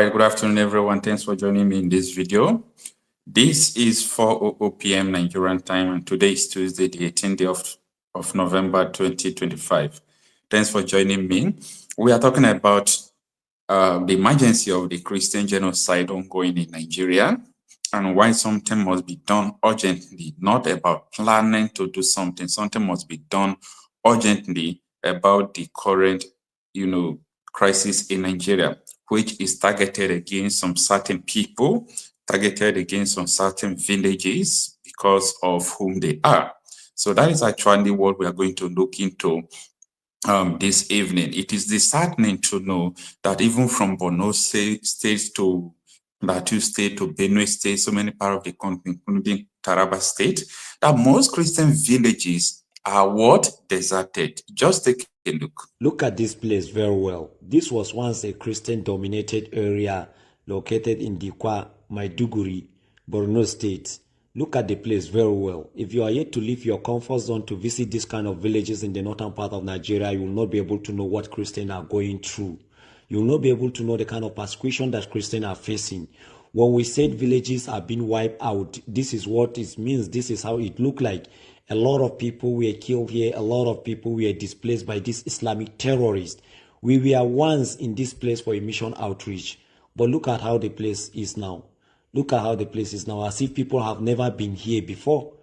right, good afternoon, everyone. Thanks for joining me in this video. This is 4:00 p.m. Nigerian time, and today is Tuesday, the 18th of November 2025. Thanks for joining me. We are talking about the emergency of the Christian genocide ongoing in Nigeria and why something must be done urgently, not about planning to do something. Something must be done urgently about the current, crisis in Nigeria, which is targeted against some certain people, targeted against some certain villages because of whom they are. So that is actually what we are going to look into this evening. It is disheartening to know that even from Borno State to Plateau State to Benue State, so many parts of the country, including Taraba State, that most Christian villages are what? Deserted. Just take a look. Look at this place very well. This was once a Christian-dominated area located in Dikwa, Maiduguri, Borno State. Look at the place very well. If you are yet to leave your comfort zone to visit this kind of villages in the northern part of Nigeria, you will not be able to know what Christians are going through. You will not be able to know the kind of persecution that Christians are facing. When we said villages are being wiped out, this is what it means. This is how it looked like. A lot of people were killed here. A lot of people were displaced by these Islamic terrorists. We were once in this place for a mission outreach. But look at how the place is now. Look at how the place is now, as if people have never been here before.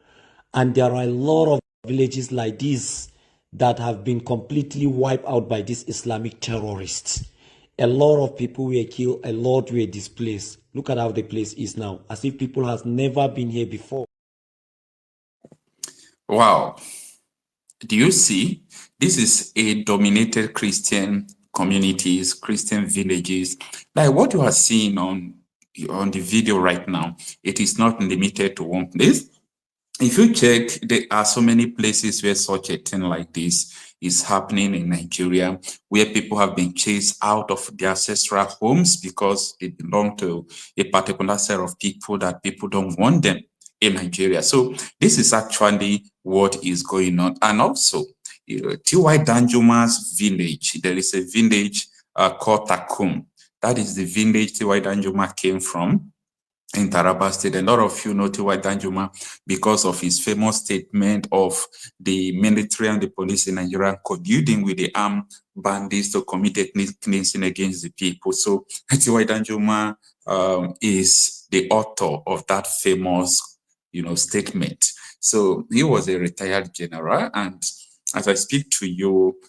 And there are a lot of villages like this that have been completely wiped out by these Islamic terrorists. A lot of people were killed. A lot were displaced. Look at how the place is now, as if people have never been here before. Wow. Do you see? This is a dominated Christian communities, Christian villages. Like what you are seeing on the video right now, it is not limited to one place. If you check, there are so many places where such a thing like this is happening in Nigeria, where people have been chased out of their ancestral homes because they belong to a particular set of people that people don't want them in Nigeria. So this is actually what is going on. And also, T.Y. Danjuma's village, there is a village called Takum. That is the village T.Y. Danjuma came from in Taraba State. A lot of you know T.Y. Danjuma because of his famous statement of the military and the police in Nigeria colluding with the armed bandits to commit ethnic cleansing against the people. So T.Y. Danjuma is the author of that famous statement. So he was a retired general, and as I speak to you,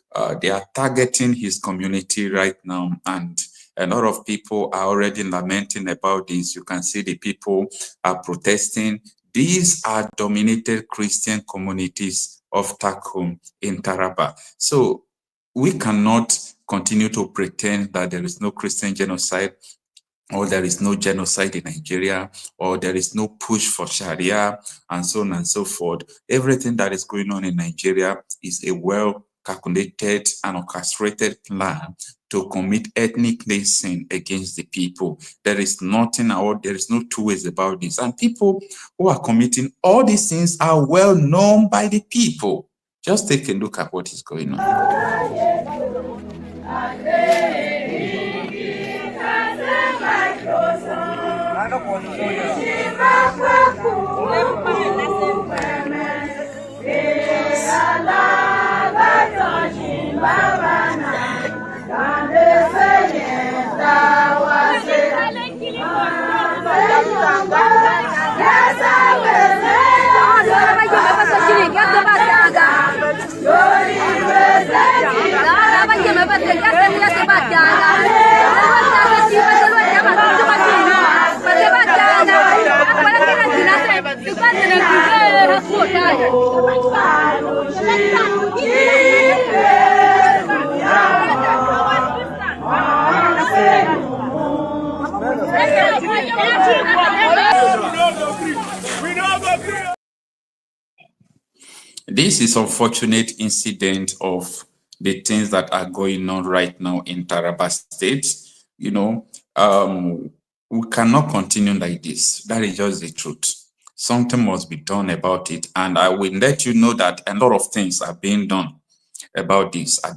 they are targeting his community right now, and a lot of people are already lamenting about this. You can see the people are protesting. These are dominated Christian communities of Takum in Taraba. So we cannot continue to pretend that there is no Christian genocide, or there is no genocide in Nigeria, or there is no push for Sharia, and so on and so forth. Everything that is going on in Nigeria is a well-calculated and orchestrated plan to commit ethnic cleansing against the people. There is nothing, or there is no two ways about this. And people who are committing all these things are well known by the people. Just take a look at what is going on. This is unfortunate incident of the things that are going on right now in Taraba State. We cannot continue like this. That is just the truth. Something must be done about it. And I will let you know that a lot of things are being done about this at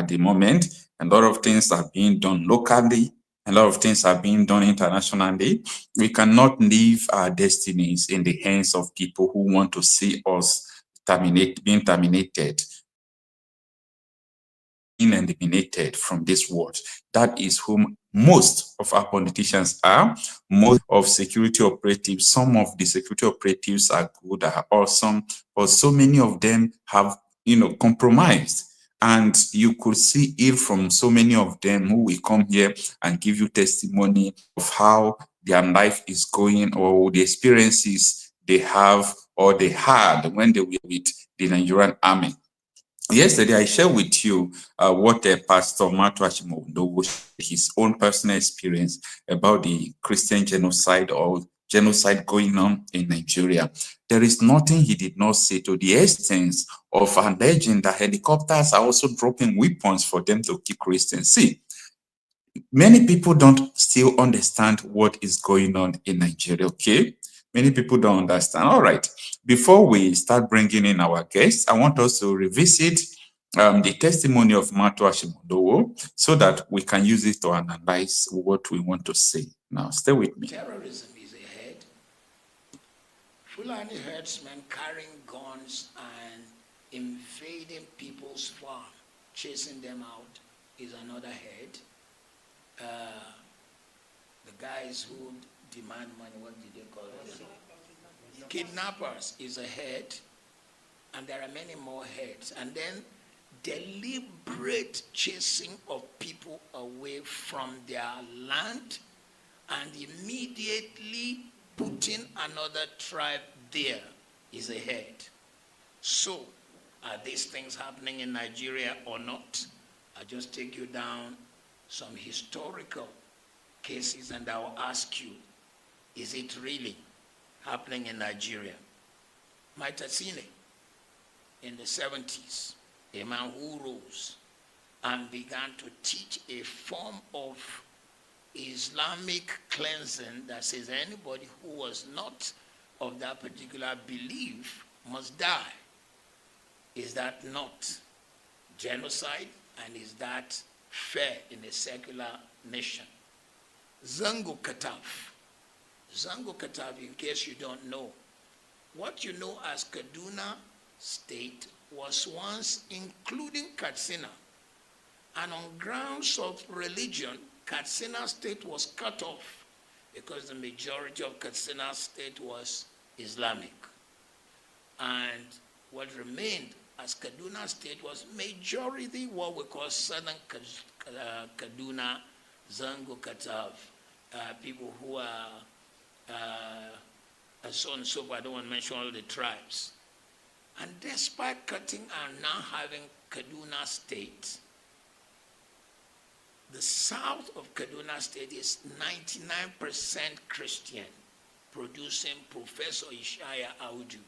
the moment. A lot of things are being done locally A lot of things are being done internationally. We cannot leave our destinies in the hands of people who want to see us being terminated, being eliminated from this world. That is whom most of our politicians are, most of security operatives. Some of the security operatives are good, are awesome, but so many of them have, compromised. And you could see it from so many of them who will come here and give you testimony of how their life is going, or the experiences they have or they had when they were with the Nigerian army. Yesterday, I shared with you what Pastor Matuashimodo, his own personal experience about the Christian genocide or genocide going on in Nigeria. There is nothing he did not say, to the extent of alleging that helicopters are also dropping weapons for them to kill Christians. See, many people don't still understand what is going on in Nigeria, okay? Many people don't understand. All right. Before we start bringing in our guests, I want us to revisit the testimony of Matu Ashimodowo so that we can use it to analyze what we want to say. Now, stay with me. Terrorism is ahead. Fulani herdsmen carrying guns and invading people's farm, chasing them out, is another head. The guys who demand money, what did they call it? Kidnappers is a head, and there are many more heads. And then deliberate chasing of people away from their land and immediately putting another tribe there is a head. So, are these things happening in Nigeria or not? I'll just take you down some historical cases and I'll ask you, is it really happening in Nigeria? Maitasine, in the 70s, a man who rose and began to teach a form of Islamic cleansing that says anybody who was not of that particular belief must die. Is that not genocide? And is that fair in a secular nation? Zango Kataf. Zango Kataf, in case you don't know, what you know as Kaduna State was once including Katsina. And on grounds of religion, Katsina State was cut off because the majority of Katsina State was Islamic. And what remained as Kaduna State was majority what we call Southern Kaduna, Zango Katav, people who are so on and so forth. I don't want to mention all the tribes. And despite cutting and now having Kaduna State, the south of Kaduna State is 99% Christian, producing Professor Ishaya Audu,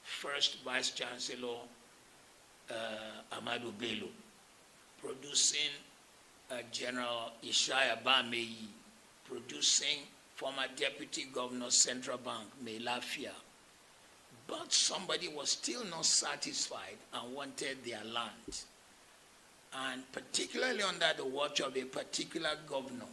first Vice Chancellor Amadu Bello, producing General Ishaya Bameyi, producing former Deputy Governor Central Bank, Melafia. But somebody was still not satisfied and wanted their land. And particularly under the watch of a particular governor,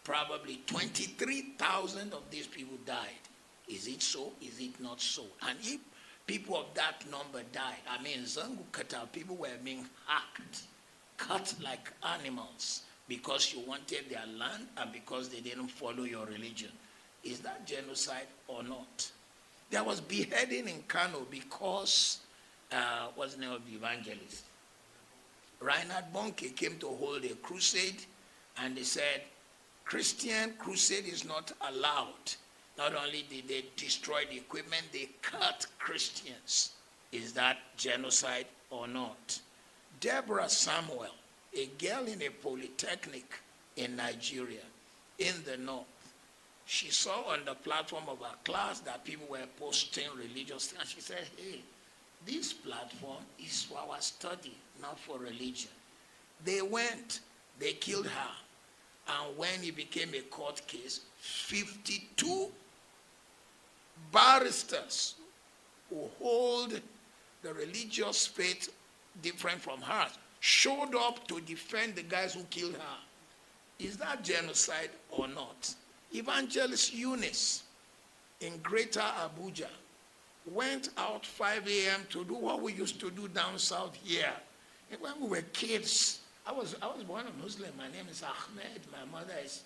probably 23,000 of these people died. Is it so? Is it not so? And if people of that number died, I mean, Zangu Kata, people were being hacked, cut like animals because you wanted their land and because they didn't follow your religion. Is that genocide or not? There was beheading in Kanu because, what's the name of the evangelist? Reinhard Bonnke came to hold a crusade, and they said, Christian crusade is not allowed. Not only did they destroy the equipment, they cut Christians. Is that genocide or not? Deborah Samuel, a girl in a polytechnic in Nigeria, in the north, she saw on the platform of her class that people were posting religious things. And she said, hey, this platform is for our study, not for religion. They went, they killed her. And when it became a court case, 52 barristers who hold the religious faith different from hers showed up to defend the guys who killed her. is that genocide or not? Evangelist Eunice in Greater Abuja went out 5 a.m. to do what we used to do down south here. And when we were kids, I was born a Muslim. My name is Ahmed. My mother is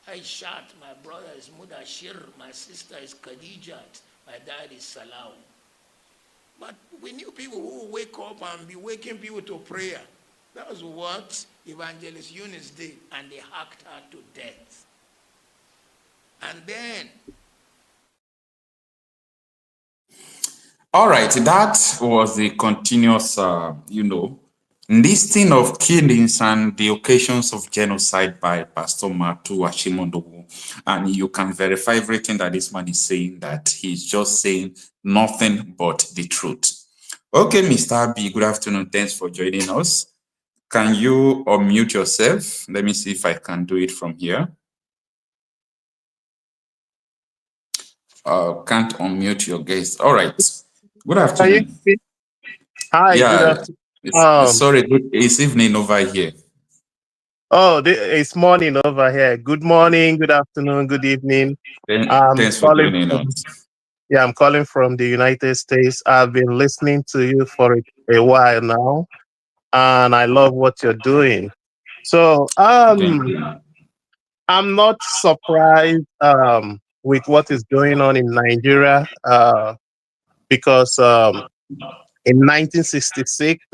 Aishat. My brother is Mudashir. My sister is Khadijat. My dad is Salam. But we knew people who would wake up and be waking people to prayer. That was what Evangelist Eunice did, and they hacked her to death. And then... All right, that was the continuous, listing of killings and the occasions of genocide by Pastor Matu Ashimondo. And you can verify everything that this man is saying, that he's just saying nothing but the truth. Okay, Mr. B, good afternoon. Thanks for joining us. Can you unmute yourself? Let me see if I can do it from here. Can't unmute your guest. All right. Good afternoon. Hi, Yeah, good afternoon. Sorry, it's evening over here. Oh, it's morning over here. Good morning, good afternoon, good evening. Thanks for joining us. Yeah, I'm calling from the United States. I've been listening to you for a while now, and I love what you're doing. So, I'm not surprised with what is going on in Nigeria because in 1966,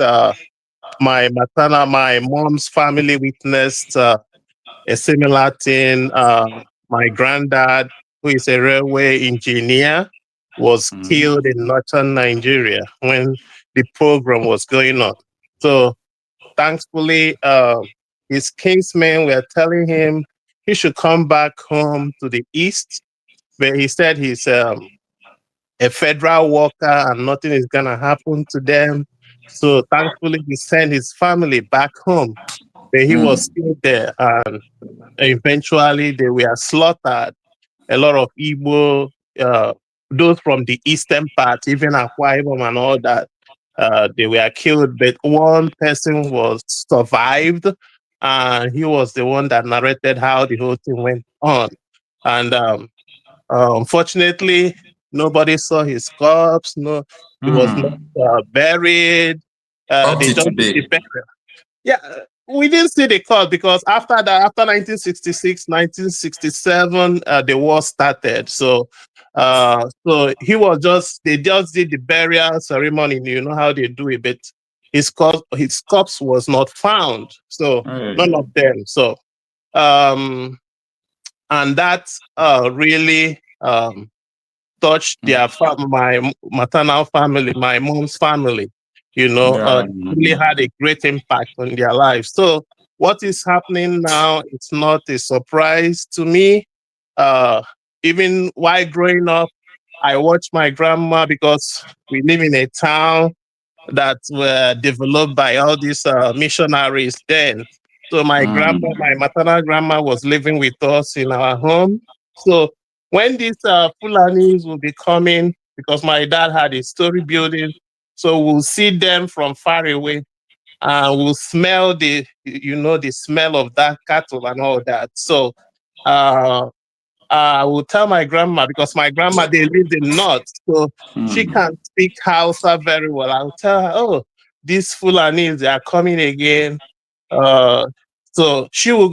my mom's family witnessed a similar thing. My granddad, who is a railway engineer, was killed in northern Nigeria when the program was going on. So thankfully, his kinsmen were telling him he should come back home to the east, but he said he's a federal worker and nothing is going to happen to them. So thankfully, he sent his family back home, but he was still there. And eventually, they were slaughtered. A lot of Igbo, those from the eastern part, even Akwa Ibom and all that, they were killed. But one person was survived, and he was the one that narrated how the whole thing went on. And unfortunately, nobody saw his corpse. No, he was not buried. They just did the burial. Yeah, we didn't see the corpse because after that, after 1966, 1967, the war started. So, he was they just did the burial ceremony. You know how they do it, but his corpse was not found. So none of them. So, and that really touched my maternal family, my mom's family. Really had a great impact on their lives. So what is happening now, it's not a surprise to me. Even while growing up, I watched my grandma, because we live in a town that were developed by all these missionaries then. So my maternal grandma was living with us in our home. So when these Fulanis will be coming, because my dad had a story building, so we'll see them from far away, and we'll smell the smell of that cattle and all that. So I will tell my grandma, because my grandma, they lived in North, so she can't speak Hausa very well. I'll tell her, oh, these Fulanis, they are coming again. So she will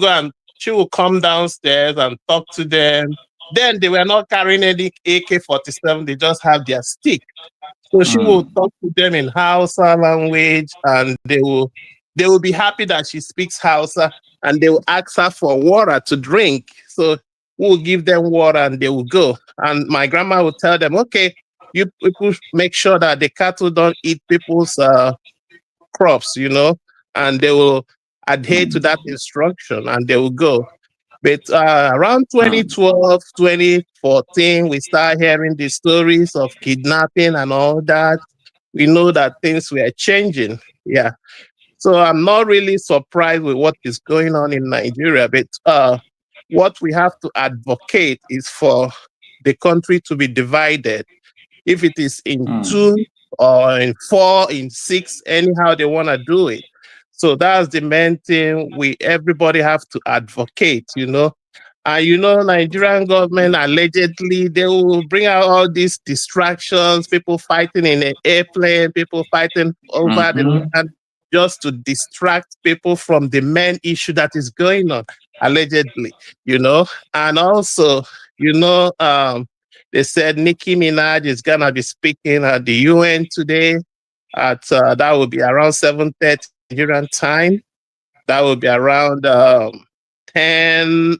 come downstairs and talk to them. Then they were not carrying any AK-47, they just have their stick. So she will talk to them in Hausa language, and they will be happy that she speaks Hausa, and they will ask her for water to drink. So we'll give them water and they will go. And my grandma will tell them, okay, you people make sure that the cattle don't eat people's crops, and they will adhere to that instruction and they will go. But around 2012, 2014, we start hearing the stories of kidnapping and all that. We know that things were changing. Yeah. So I'm not really surprised with what is going on in Nigeria, but what we have to advocate is for the country to be divided. If it is in 2 or in 4, in 6, anyhow they want to do it. So that's the main thing everybody have to advocate, And Nigerian government allegedly they will bring out all these distractions, people fighting in an airplane, people fighting over the land, just to distract people from the main issue that is going on, allegedly, And also, they said Nicki Minaj is gonna be speaking at the UN today. That will be around 7:30 Nigerian time. That will be around 10.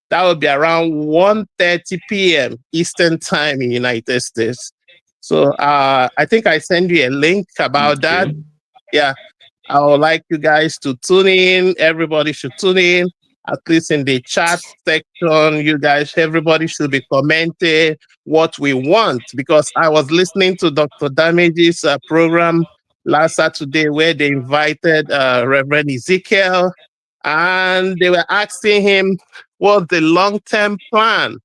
That would be around 1:30 p.m. Eastern time in United States. So I think I send you a link about that. Yeah, I would like you guys to tune in. Everybody should tune in, at least in the chat section. Everybody should be commenting what we want, because I was listening to Dr. Damage's program last Saturday where they invited Reverend Ezekiel, and they were asking him what's the long-term plan.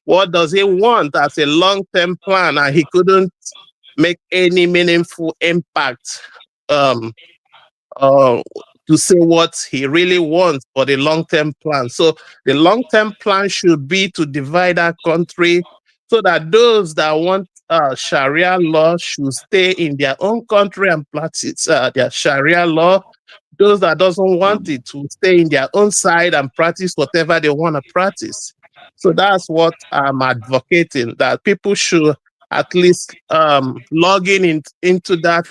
What does he want as a long-term plan? And he couldn't make any meaningful impact to say what he really wants for the long-term plan. So the long-term plan should be to divide our country so that those that want Sharia law should stay in their own country and practice their Sharia law. Those that doesn't want it to stay in their own side and practice whatever they want to practice. So that's what I'm advocating, that people should at least log into that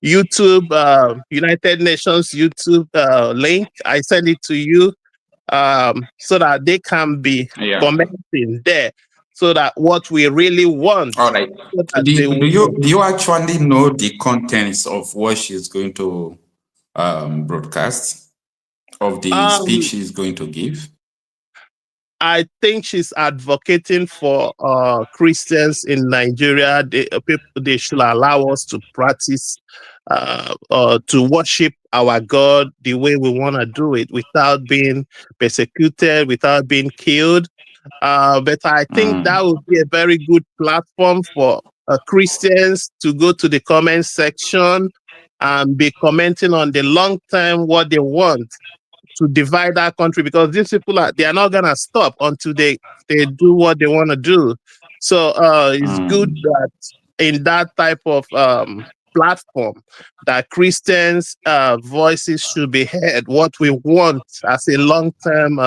YouTube, United Nations YouTube link. I send it to you so that they can be commenting there, so that what we really want. All right. So do you actually know the contents of what she's going to broadcast, of the speech she's going to give? I think she's advocating for Christians in Nigeria. They should allow us to practice, to worship our God the way we want to do it, without being persecuted, without being killed. But I think that would be a very good platform for Christians to go to the comment section and be commenting on the long term, what they want to divide our country, because these people they are not gonna stop until they do what they want to do. So it's good that in that type of platform that Christians voices should be heard, what we want as a long-term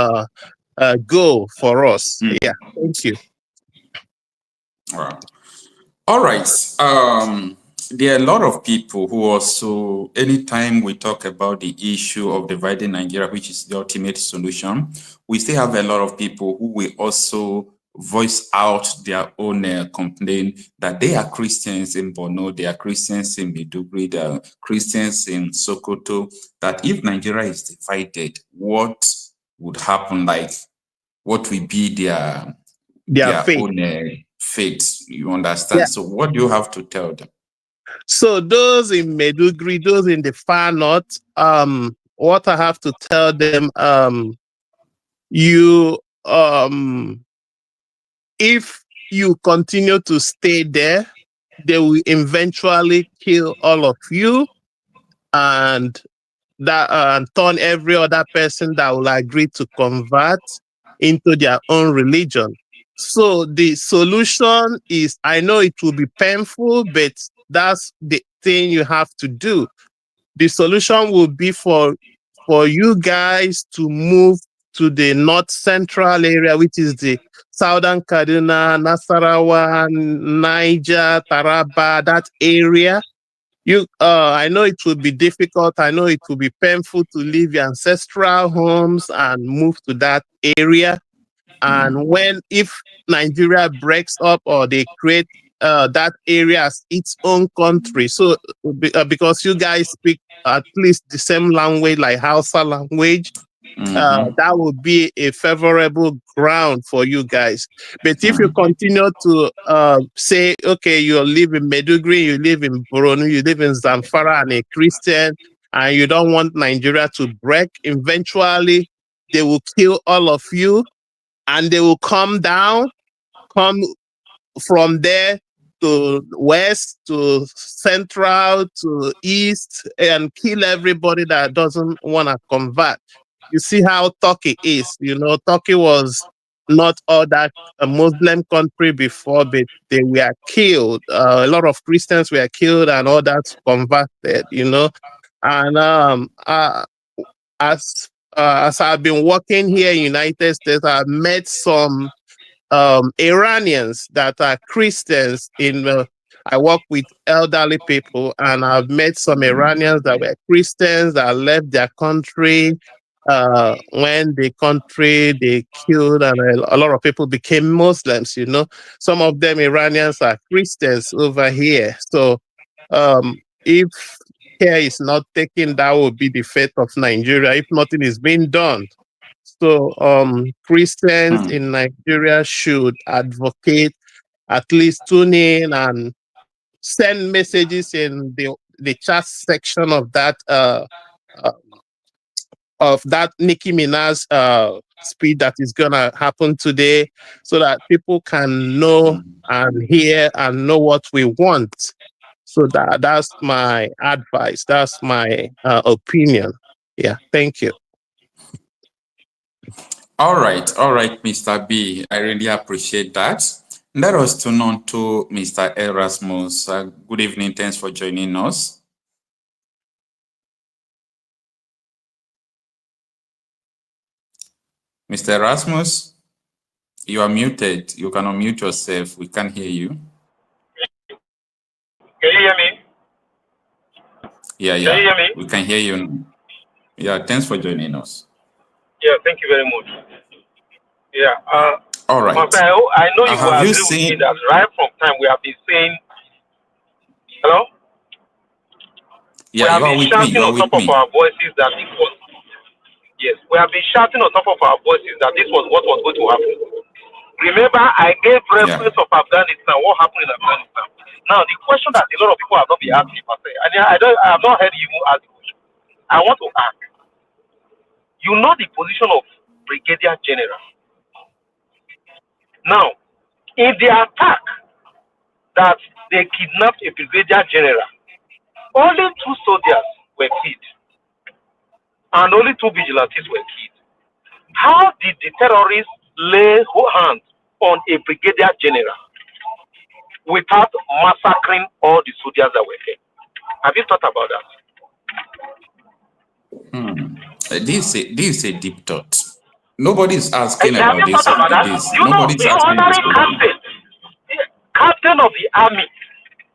goal for us. Yeah, thank you. All right. There are a lot of people who also, anytime we talk about the issue of dividing Nigeria, which is the ultimate solution, we still have a lot of people who will also voice out their own complaint that they are Christians in Borno, they are Christians in Maiduguri, they are Christians in Sokoto, that if Nigeria is divided, what would happen? Like, what will be their faith. Own faith? You understand? Yeah. So what do you have to tell them? So those in Maiduguri, those in the far north, what I have to tell them, if you continue to stay there, they will eventually kill all of you, and that turn every other person that will agree to convert into their own religion. So the solution is, I know it will be painful, but that's the thing you have to do. The solution will be for you guys to move to the north central area, which is the southern Kaduna, Nasarawa, Niger, Taraba, that area. I know it will be difficult. I know it will be painful to leave your ancestral homes and move to that area. And if Nigeria breaks up or they create that area as its own country, so because you guys speak at least the same language, like Hausa language, that would be a favorable ground for you guys. But if you continue to say, okay, you live in Maiduguri, you live in Borno, you live in Zamfara, and a Christian, and you don't want Nigeria to break, eventually they will kill all of you, and they will come from there. to west, to central, to east, and kill everybody that doesn't want to convert. You see how Turkey is. You know, Turkey was not all that a Muslim country before, but they were killed. A lot of Christians were killed and others converted, you know. And as I've been working here in United States, I've met some Iranians that are Christians I work with elderly people, and I've met some Iranians that were Christians that left their country when the country they killed, and a lot of people became Muslims. You know, some of them Iranians are Christians over here. So if care is not taken, that will be the fate of Nigeria if nothing is being done. So Christians in Nigeria should advocate, at least tune in and send messages in the chat section of that Nicki Minaj speech that is gonna happen today, so that people can know and hear and know what we want. So that's my advice. That's my opinion. Yeah, thank you. All right, Mr. B. I really appreciate that. Let us turn on to Mr. Erasmus. Good evening. Thanks for joining us. Mr. Erasmus, you are muted. You can unmute yourself. We can't hear you. Can you hear me? Yeah. Can you hear me? We can hear you. Yeah, thanks for joining us. Yeah, thank you very much. Yeah. All right. I know you will agree with seen... me that right from time we have been saying, hello? Yeah, we have been shouting on top of our voices that this was, yes, we have been shouting on top of our voices that this was what was going to happen. Remember, I gave reference of Afghanistan, what happened in Afghanistan. Now, the question that a lot of people have not been asking, I have not heard you ask the question. I want to ask, you know the position of Brigadier General. Now, in the attack that they kidnapped a Brigadier General, only 2 soldiers were killed and only 2 vigilantes were killed. How did the terrorists lay hands on a Brigadier General without massacring all the soldiers that were there? Have you thought about that? This is a deep thought. Nobody's asking have about you thought about that? You know, the honorary captain of the army,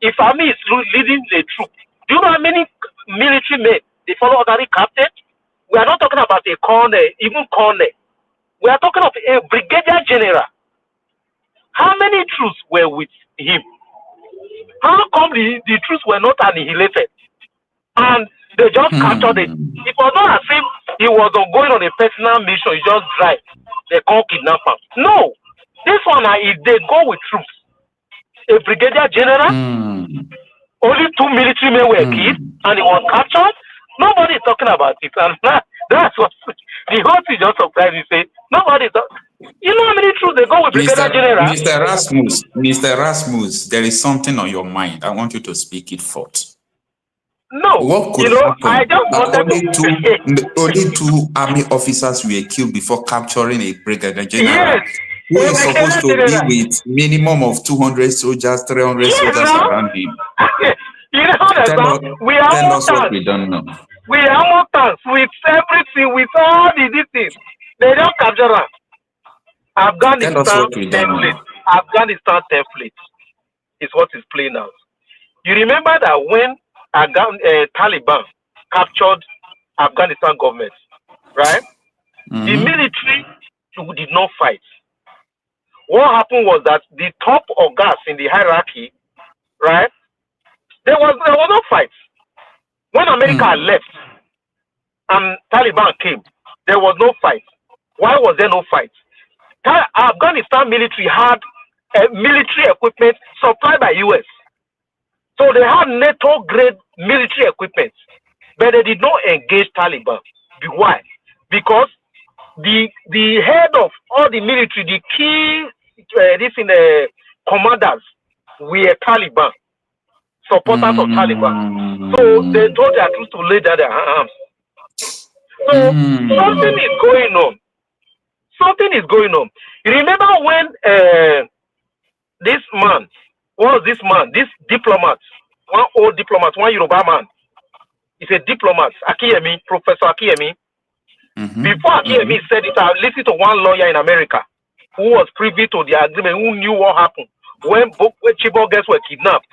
if army is leading the troop, do you know how many military men they follow honorary captain? We are not talking about a colonel, even colonel. We are talking of a brigadier general. How many troops were with him? How come the troops were not annihilated? And they just captured it. It was not as if he was going on a personal mission, he just drive. They call kidnapper. No. This one, if they go with troops, a brigadier general, only 2 military men were killed, and he was captured. Nobody is talking about it. And that's what the whole thing just surprised me. Say, nobody is talking. You know how many troops they go with brigadier general? Mr. Erasmus, there is something on your mind. I want you to speak it forth. No, what could happen? I just wanted only 2 army officers were killed before capturing a brigadier general. Yes. Who is supposed to be with minimum of 200 soldiers, 300 soldiers around him? You know, tell us what we don't know. We are more tanks with everything, with all these things. They don't capture us. Afghanistan template. Afghanistan template is what is playing out. You remember that when Taliban captured Afghanistan government, right? The military did not fight. What happened was that the top of gas in the hierarchy, right? There was no fight. When America left and Taliban came, there was no fight. Why was there no fight? Afghanistan military had military equipment supplied by US. So they had NATO grade military equipment, but they did not engage Taliban. Why? Because the head of all the military, the key commanders, were Taliban, supporters of Taliban. So they told their troops to lay down their arms. So something is going on. Something is going on. You remember when this man, what was this man? This diplomat, one old diplomat, one Yoruba man. He's a diplomat, Akiyemi, Professor Akiyemi. Before Akiyemi said it, I listened to one lawyer in America who was privy to the agreement, who knew what happened when Chibok girls were kidnapped.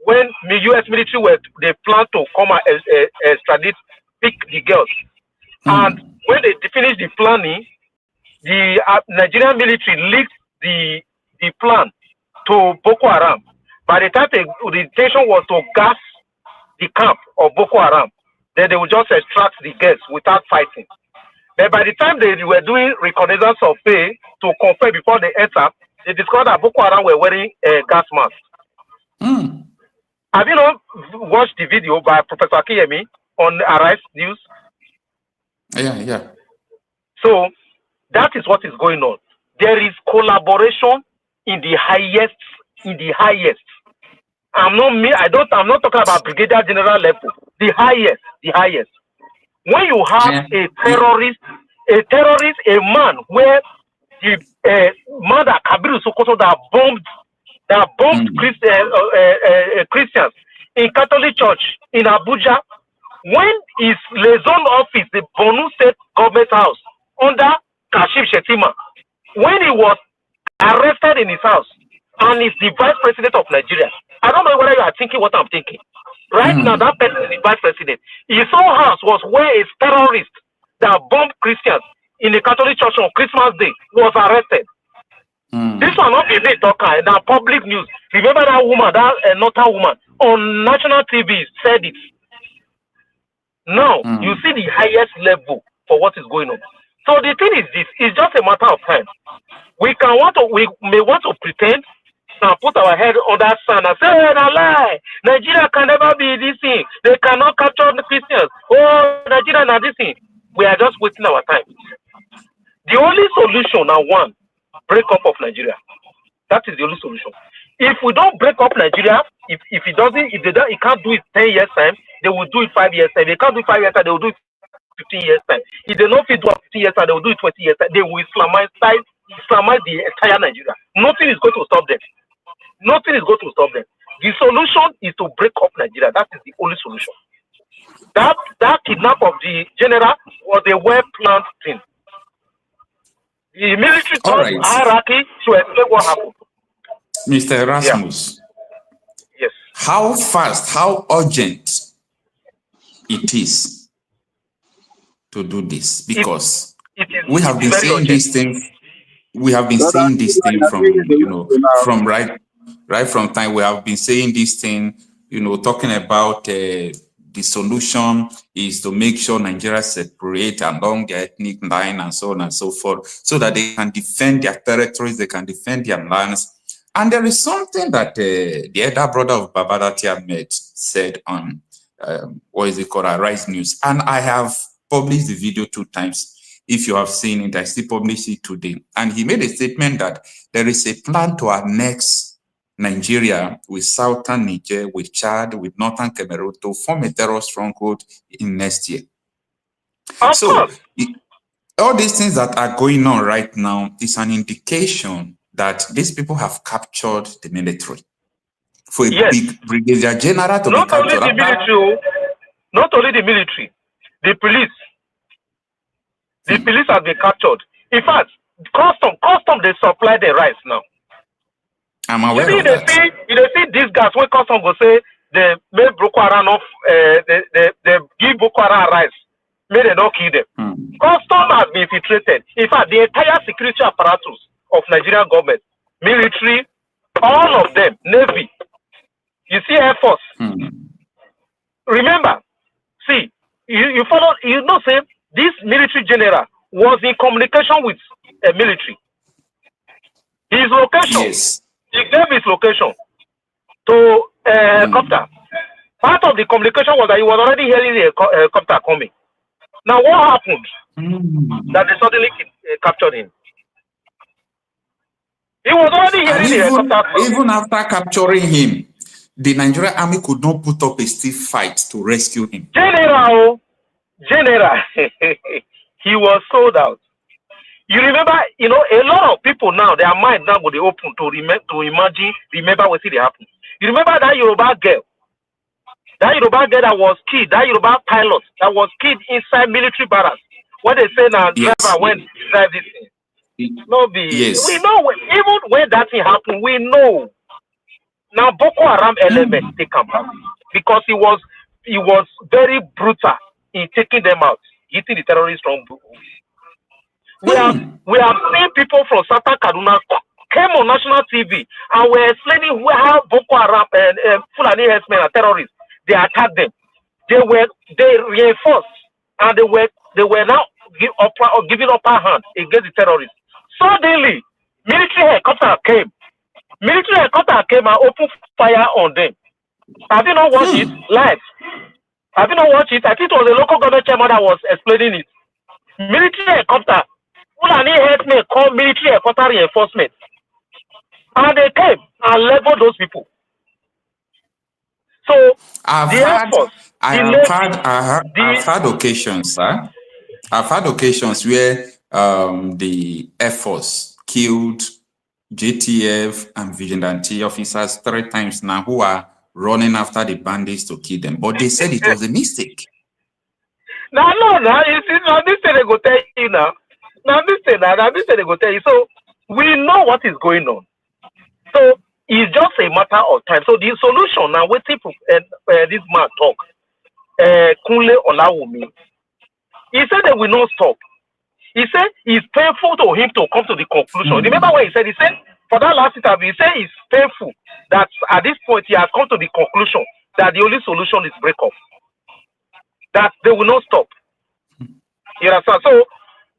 When the U.S. military they planned to come and extradite, pick the girls. And when they finished the planning, the Nigerian military leaked the plan to Boko Haram. By the time the intention was to gas the camp of Boko Haram, then they would just extract the girls without fighting. But by the time they were doing reconnaissance of pay to confirm before they enter, they discovered that Boko Haram were wearing gas masks. Have you not watched the video by Professor Akiyemi on Arise News? Yeah. So that is what is going on. There is collaboration in the highest. I'm not talking about brigadier general level. The highest. When you have a terrorist, a man where the man that Kabiru Sokoto that bombed Christians in Catholic Church in Abuja, when his liaison office, the Borno State Government House under Kashim Shettima, when he was arrested in his house and is the vice president of Nigeria, I don't know whether you are thinking what I'm thinking. Right now, that person is the vice president. His own house was where a terrorist that bombed Christians in the Catholic Church on Christmas Day was arrested. This will not be a talker in our public news. Remember that woman, that Northern woman, on national TV said it. Now, you see the highest level for what is going on. So the thing is this, it's just a matter of time. We may want to pretend and put our head on that sand and say, hey, no lie. Nigeria can never be this thing. They cannot capture the Christians. Oh, Nigeria not this thing. We are just wasting our time. The only solution now, one, break up of Nigeria. That is the only solution. If we don't break up Nigeria, if it can't do it 10 years time, they will do it 5 years time. They can't do it 5 years time, they will do it 15 years time. If they don't fit do it 15 years time, they will do it 20 years time. They will Islamize the entire Nigeria. Nothing is going to stop them. Nothing is going to stop them. The solution is to break up Nigeria. That is the only solution. That kidnap of the general was a well-planned thing. The military hierarchy to explain what happened. Mr. Erasmus. Yes. How fast, how urgent it is to do this? Because we have been saying these things. We have been saying this thing from right from time. We have been saying this thing, talking about the solution is to make sure Nigeria separate along their ethnic line and so on and so forth, so that they can defend their territories, they can defend their lands. And there is something that the elder brother of Babadati Ahmed said on, Arise News. And I have published the video 2 times. If you have seen it, I still publish it today. And he made a statement that there is a plan to annex Nigeria with southern Niger, with Chad, with northern Cameroon to form a terror stronghold in next year. So all these things that are going on right now is an indication that these people have captured the military. For a big brigadier general to be captured. Not only the military, the police. The police have been captured. In fact, custom, they supply the rice now. I'm aware of that. You see these guys when custom will say they make Boko Haram off, they give Boko Haram rice, may they not kill them. Custom has been infiltrated. In fact, the entire security apparatus of Nigerian government, military, all of them, Navy, you see Air Force. Remember, see, you follow, say this military general was in communication with a military. His location, he gave his location to a helicopter. Part of the communication was that he was already hearing the helicopter coming. Now, what happened? That they suddenly captured him. He was already And hearing the helicopter. even after capturing him, the Nigerian army could not put up a stiff fight to rescue him. General, he was sold out. You remember, a lot of people now, their mind now will be open to remember what did happen. You remember that Yoruba girl that was killed, that Yoruba pilot that was killed inside military barracks. What they say now, driver went to drive this thing. Yes. We know, even when that thing happened, we know. Now Boko Haram element take him out because he was very brutal in taking them out, hitting the terrorist stronghold. We have seen people from Southern Kaduna came on national TV and were explaining how Boko Haram and Fulani herdsmen and terrorists, they attacked them. They reinforced and they were now giving upper hand against the terrorists. Suddenly, military helicopter came. Military helicopter came and opened fire on them. Have you not watched it live? Have you not watched it? I think it was a local government chairman that was explaining it. Military helicopter, Fulani herdsmen called military helicopter reinforcement. And they came and leveled those people. So, I've had occasions, sir. I've had occasions where the Air Force killed JTF and vigilante officers 3 times now who are running after the bandits to kill them. But they said it was a mistake. Now, you see, now this thing they go tell you now. Now this thing they go tell you. So, we know what is going on. So, it's just a matter of time. So, the solution now, what people, this man talk, Kunle Olawumi, he said they will not stop. He said it's painful to him to come to the conclusion. Remember what he said? He said, for that last interview, he said it's painful that at this point he has come to the conclusion that the only solution is break up. That they will not stop. You understand? So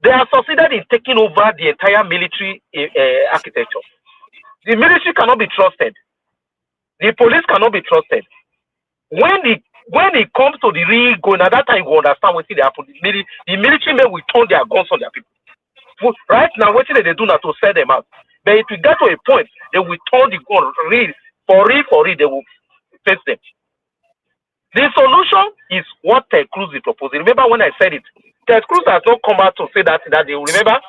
they have succeeded in taking over the entire military architecture. The military cannot be trusted. The police cannot be trusted. When it comes to the real going, at that time you understand what they happen. The military men will turn their guns on their people. Right now, what they do now to sell them out. But if we get to a point, they will turn the gun for real, they will face them. The solution is what Ted Cruz is proposing. Remember when I said it? Ted Cruz has not come out to say that they will remember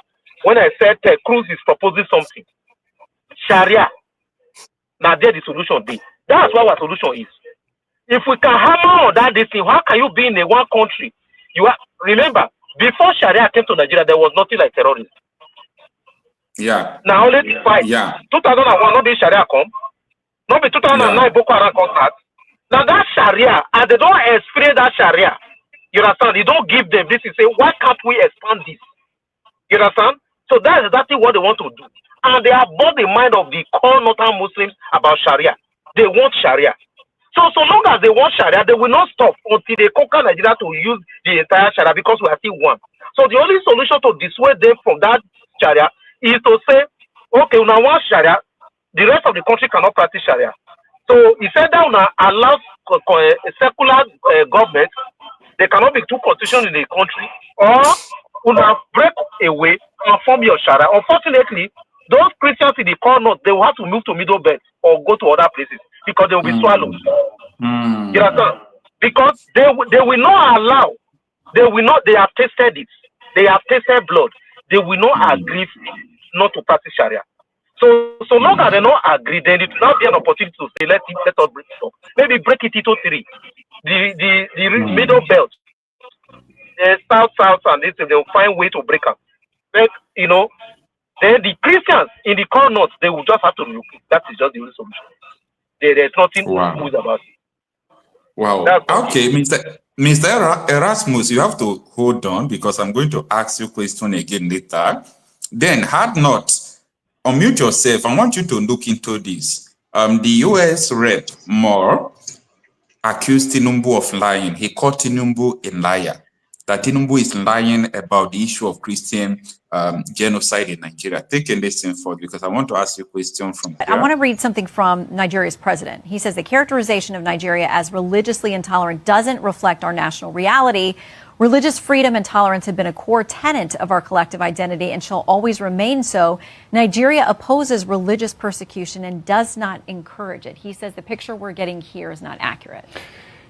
when I said Ted Cruz is proposing something. Sharia. Now there the solution be. That's what our solution is. If we can hammer on that thing, how can you be in one country? Remember, before Sharia came to Nigeria, there was nothing like terrorism. Yeah. Now only fight. Yeah. 2001, not be Sharia come. Not be 2009 Boko Haram start. Now that Sharia, and they don't experience that Sharia. You understand? You don't give them this. You say, why can't we expand this? You understand? So that's exactly what they want to do. And they have bought the mind of the core northern Muslims about Sharia. They want Sharia. So long as they want Sharia, they will not stop until they conquer Nigeria to use the entire Sharia because we are still one. So the only solution to dissuade them from that Sharia is to say, okay, now one Sharia, the rest of the country cannot practice Sharia. So he said that now allows a secular government, there cannot be two constitutions in the country, or will break away and form your Sharia. Unfortunately, those Christians in the core north, they will have to move to Middle Belt or go to other places because they will be swallowed. You understand? Because they will not allow, they have tasted it. They have tasted blood. They will not agree not to practice Sharia. So long as they not agree, then it will not be an opportunity to say, let us break it up. Maybe break it into 3. The Middle Belt, the South, and this, they will find way to break up. But, then the Christians in the core north, they will just have to look. That is just the only solution. There's nothing good about it. Wow. Okay, Mr. Erasmus, you have to hold on because I'm going to ask you a question again later. Then, hard not, unmute yourself. I want you to look into this. The US Rep. Moore accused Tinubu of lying. He called Tinubu a liar. That Tinubu is lying about the issue of Christian genocide in Nigeria. Take a listen for it because I want to ask you a question from here. I want to read something from Nigeria's president. He says the characterization of Nigeria as religiously intolerant doesn't reflect our national reality. Religious freedom and tolerance have been a core tenet of our collective identity and shall always remain so. Nigeria opposes religious persecution and does not encourage it. He says the picture we're getting here is not accurate.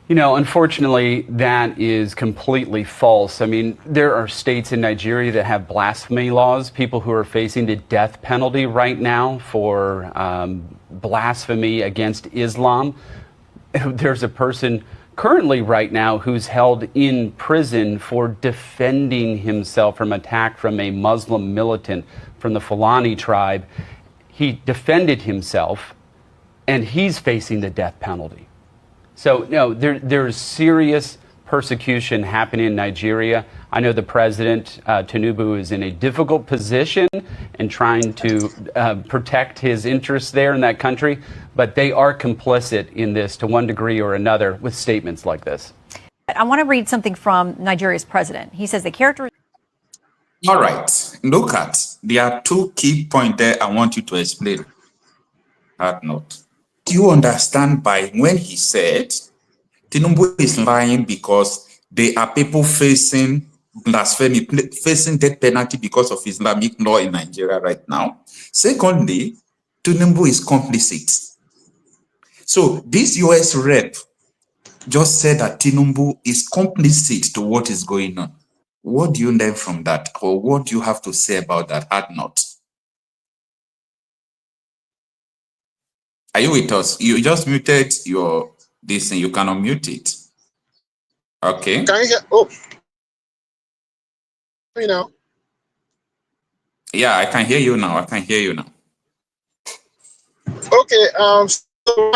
You know, unfortunately, that is completely false. I mean, there are states in Nigeria that have blasphemy laws, people who are facing the death penalty right now for blasphemy against Islam. There's a person currently right now who's held in prison for defending himself from attack from a Muslim militant from the Fulani tribe. He defended himself, and he's facing the death penalty. So, no, there's serious persecution happening in Nigeria. I know the president, Tinubu, is in a difficult position in trying to protect his interests there in that country, but they are complicit in this to one degree or another with statements like this. I want to read something from Nigeria's president. He says the character... All right, look at, there are two key points there I want you to explain. Hard note. Do you understand by when he said Tinubu is lying because there are people facing blasphemy, facing death penalty because of Islamic law in Nigeria right now? Secondly, Tinubu is complicit. So this US rep just said that Tinubu is complicit to what is going on. What do you learn from that? Or what do you have to say about that? Hard not. Are you with us? You just muted your this thing. You cannot mute it. Okay. Can you hear? Oh, you know. Yeah, I can hear you now. I can hear you now. Okay. So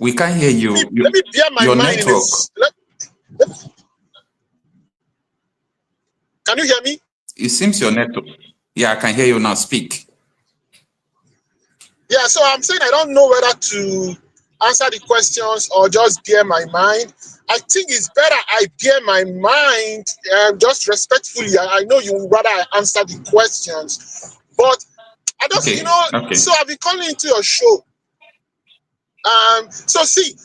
we can't hear you. Let me bear my your mind. network. Can you hear me? It seems your network. Yeah, I can hear you now. Speak. Yeah, so I'm saying I don't know whether to answer the questions or just bear my mind. I think it's better I bear my mind just respectfully. I know you would rather I answer the questions, but I just, okay. you know, okay. So I've been calling into your show. So see,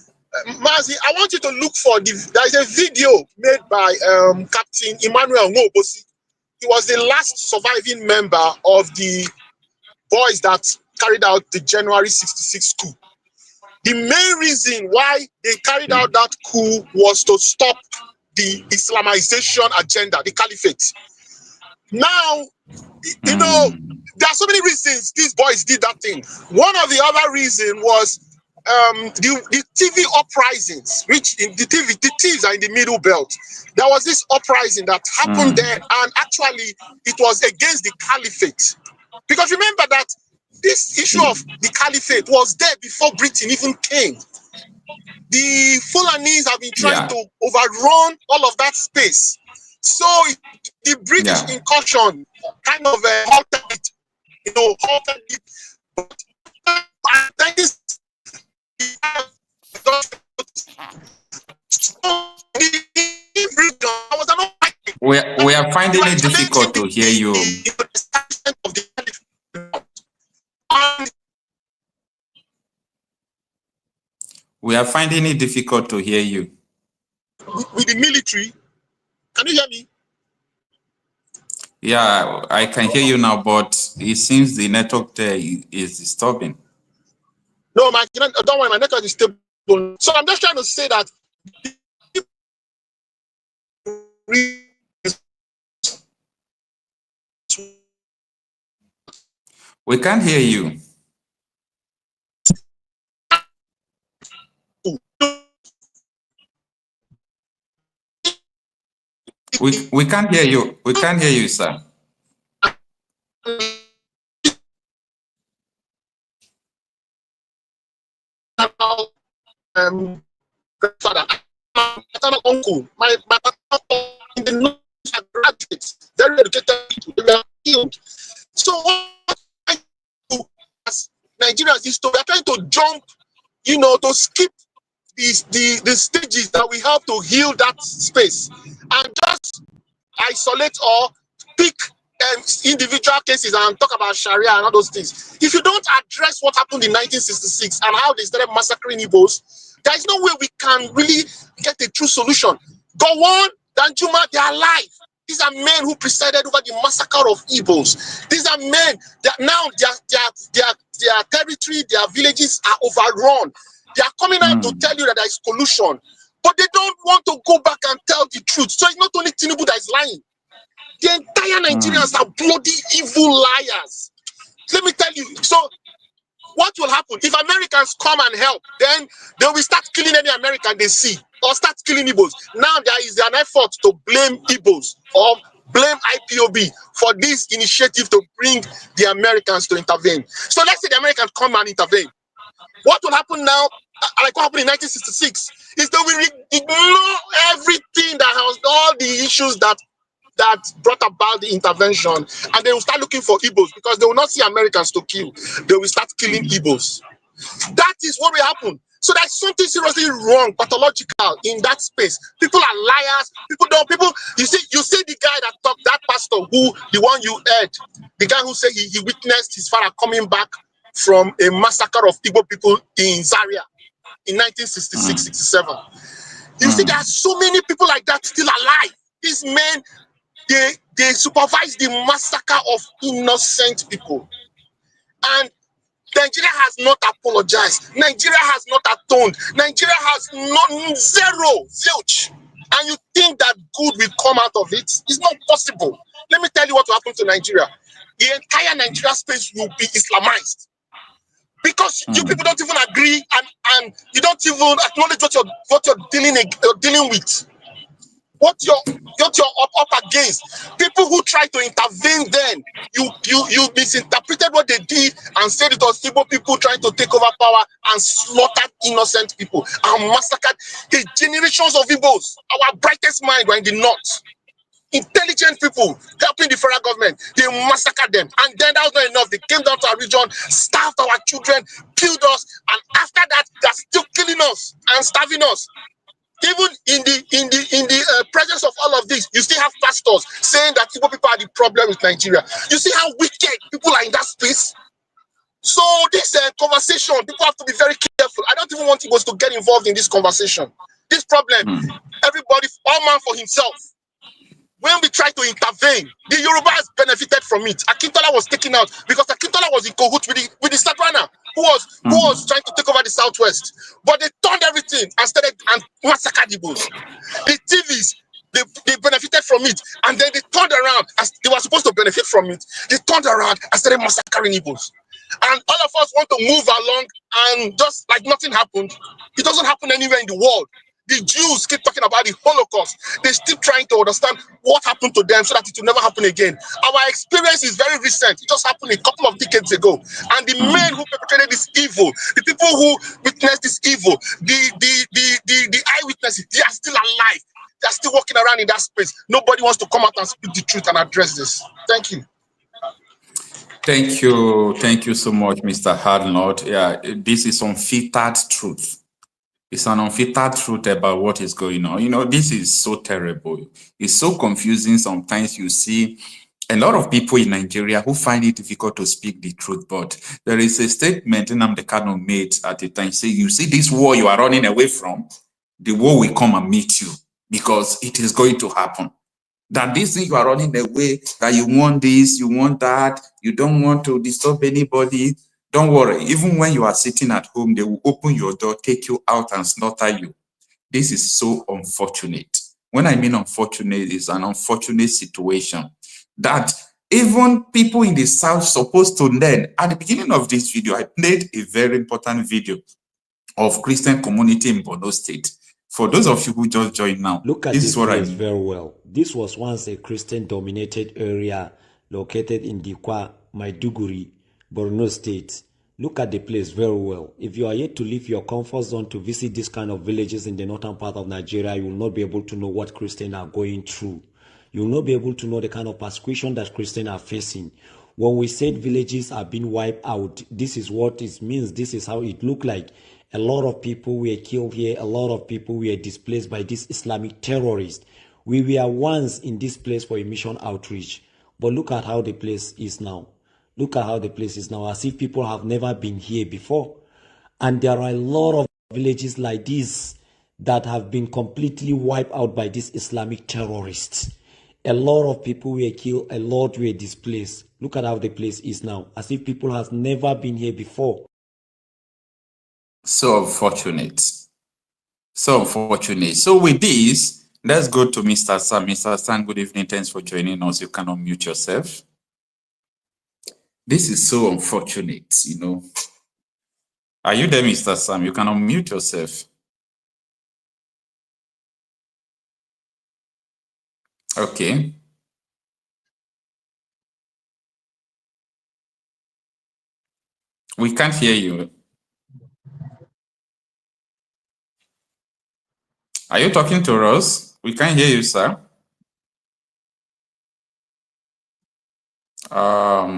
Mazi, I want you to look for there's a video made by Captain Emmanuel Ngobosi. He was the last surviving member of the boys that carried out the January 66 coup. The main reason why they carried out that coup was to stop the Islamization agenda, the caliphate. Now, you know, there are so many reasons these boys did that thing. One of the other reasons was the TV uprisings, which in the thieves are in the Middle Belt. There was this uprising that happened there, and actually it was against the caliphate. Because remember that this issue of the caliphate was there before Britain even came. The Fulanis have been trying to overrun all of that space. So the British incursion kind of halted it, you know, halted it. But we are finding it difficult to hear you. We are finding it difficult to hear you. With the military, can you hear me? Yeah, I can hear you now, but it seems the network there is disturbing. No, don't worry, my network is stable. So I'm just trying to say that we can't hear you. We can't hear you. We can't hear you, sir. Grandfather, my uncle, my in the north graduates, very educated people, they were killed. So what I do as Nigerians is we are trying to jump, you know, to skip the stages that we have to heal that space and just isolate or pick individual cases and talk about Sharia and all those things, if you don't address what happened in 1966 and how they started massacring Igbos, there is no way we can really get a true solution. Gowon, Danjuma, they are alive. These are men who presided over the massacre of Igbos. These are men that now their territory, their villages are overrun. They are coming out to tell you that there is collusion, but they don't want to go back and tell the truth. So it's not only Tinubu that is lying. The entire Nigerians are bloody evil liars. Let me tell you. So what will happen if Americans come and help? Then they will start killing any American they see, or start killing Igbos. Now there is an effort to blame Igbos or blame IPOB for this initiative to bring the Americans to intervene. So let's say the Americans come and intervene. What will happen now, like what happened in 1966, is that we ignore everything that has all the issues that brought about the intervention, and they will start looking for Igbos because they will not see Americans to kill. They will start killing Igbos. That is what will happen. So there's something seriously wrong, pathological in that space. People are liars. You see the guy that talked, that pastor the one you heard, the guy who said he witnessed his father coming back from a massacre of Igbo people in Zaria in 1966-67. You see, there are so many people like that still alive. These men, they supervise the massacre of innocent people. And Nigeria has not apologized. Nigeria has not atoned. Nigeria has zilch. And you think that good will come out of it? It's not possible. Let me tell you what will happen to Nigeria. The entire Nigeria space will be Islamized. Because you people don't even agree and you don't even acknowledge what you're dealing with. What you're up against. People who try to intervene then, you misinterpreted what they did and said it was Igbo people trying to take over power and slaughtered innocent people and massacred the generations of Igbos. Our brightest mind were in the north. Intelligent people helping the federal government, they massacred them. And then that was not enough. They came down to our region, starved our children, killed us, and after that, they're still killing us and starving us. Even in the presence of all of this, you still have pastors saying that Igbo people are the problem with Nigeria. You see how wicked people are in that space? So this conversation, people have to be very careful. I don't even want Igbos to get involved in this conversation. This problem, everybody, all man for himself. When we try to intervene, the Yorubas benefited from it. Akintola was taken out because Akintola was in cahoots with the Sabrana, who was trying to take over the Southwest. But they turned everything and started and massacred Igbos. The TVs, they benefited from it, and then they turned around as they were supposed to benefit from it. They turned around and started massacring Igbos. And all of us want to move along, and just like nothing happened. It doesn't happen anywhere in the world. The Jews keep talking about the Holocaust. They're still trying to understand what happened to them so that it will never happen again. Our experience is very recent. It just happened a couple of decades ago. And the men who perpetrated this evil, the people who witnessed this evil, the eyewitnesses, they are still alive. They're still walking around in that space. Nobody wants to come out and speak the truth and address this. Thank you. Thank you. Thank you so much, Mr. Hardnott. Yeah, this is unfiltered truth. It's an unfiltered truth about what is going on. You know, this is so terrible. It's so confusing. Sometimes you see a lot of people in Nigeria who find it difficult to speak the truth. But there is a statement Nnamdi Kanu made at the time, saying, you see this war you are running away from, the war will come and meet you because it is going to happen. That this thing you are running away, that you want this, you want that, you don't want to disturb anybody. Don't worry, even when you are sitting at home, they will open your door, take you out and slaughter you. This is so unfortunate. When I mean unfortunate, it's an unfortunate situation that even people in the South supposed to learn. At the beginning of this video, I played a very important video of Christian community in Borno State. For those of you who just joined now, look at this place very well. This was once a Christian-dominated area located in Dikwa, Maiduguri, Borno State. Look at the place very well. If you are yet to leave your comfort zone to visit this kind of villages in the northern part of Nigeria, you will not be able to know what Christians are going through. You will not be able to know the kind of persecution that Christians are facing. When we said villages are being wiped out, this is what it means. This is how it looked like. A lot of people were killed here. A lot of people were displaced by these Islamic terrorists. We were once in this place for a mission outreach. But look at how the place is now. Look at how the place is now, as if people have never been here before. And there are a lot of villages like this that have been completely wiped out by these Islamic terrorists. A lot of people were killed, a lot were displaced. Look at how the place is now, as if people have never been here before. So unfortunate. So unfortunate. So with this, let's go to Mr. Sam. Mr. Sam, good evening. Thanks for joining us. You can unmute yourself. This is so unfortunate, you know. Are you there, Mr. Sam? You can unmute yourself. Okay. We can't hear you. Are you talking to us? We can't hear you, sir.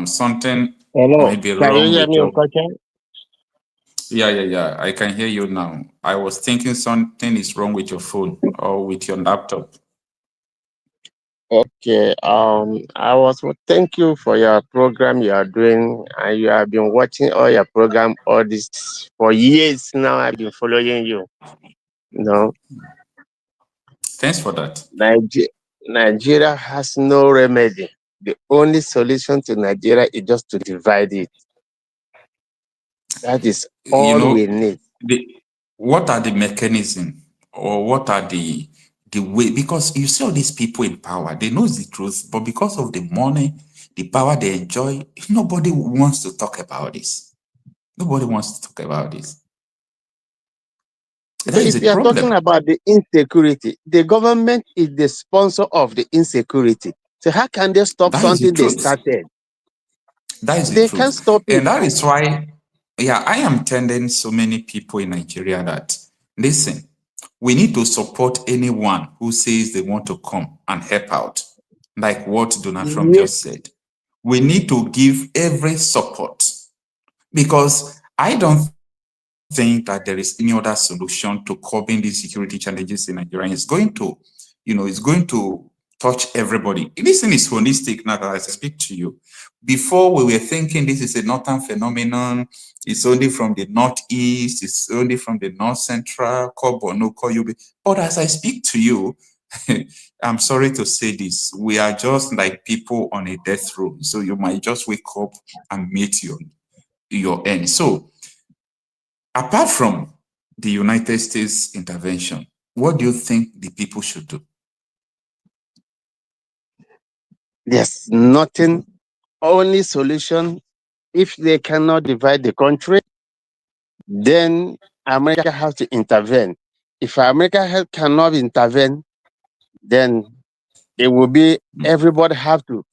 Something Hello, might be can you wrong hear with me, your... Okache? Yeah. I can hear you now. I was thinking something is wrong with your phone or with your laptop. Okay, thank you for your program you are doing, and you have been watching all your program all this for years now. I've been following you. You know, Thanks for that. Nigeria has no remedy. The only solution to Nigeria is just to divide it. That is You all know, we need. what are the mechanisms or what are the way? Because you see all these people in power, they know the truth, but because of the money, the power they enjoy, nobody wants to talk about this. Nobody wants to talk about this. So That is if a you are talking problem. about the insecurity, the government is the sponsor of the insecurity. So how can they stop That is the something they truth. started? That is the They can't truth. stop it. And that is why, yeah, I am telling so many people in Nigeria that, listen, we need to support anyone who says they want to come and help out, like what Donald Trump Yes. just said. We need to give every support because I don't think that there is any other solution to curbing these security challenges in Nigeria. It's going to, it's going to touch everybody. This thing is holistic now that I speak to you. Before we were thinking this is a northern phenomenon, it's only from the northeast, it's only from the north central, Kobono, Koyobe. But as I speak to you, I'm sorry to say this, we are just like people on a death row. So you might just wake up and meet your end. So apart from the United States intervention, what do you think the people should do? There's nothing, only solution. If they cannot divide the country, then America has to intervene. If America cannot intervene, then it will be everybody have to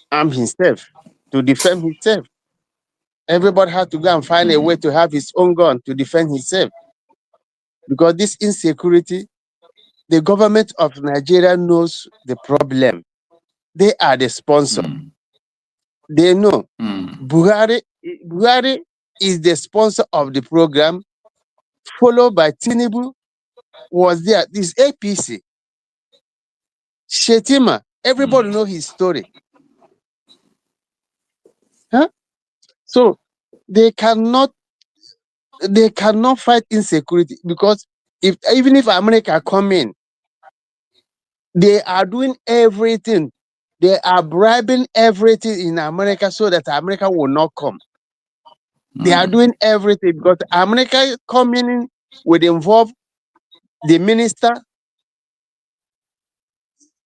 arm himself to defend himself. Everybody has to go and find a way to have his own gun to defend himself. Because this insecurity, the government of Nigeria knows the problem. They are the sponsor. They know. Buhari is the sponsor of the program, followed by Tinubu was there. This APC. Shetima, everybody know his story. Huh? So they cannot fight insecurity because even if America come in, they are doing everything. They are bribing everything in America so that America will not come. They are doing everything because America coming in would involve the minister.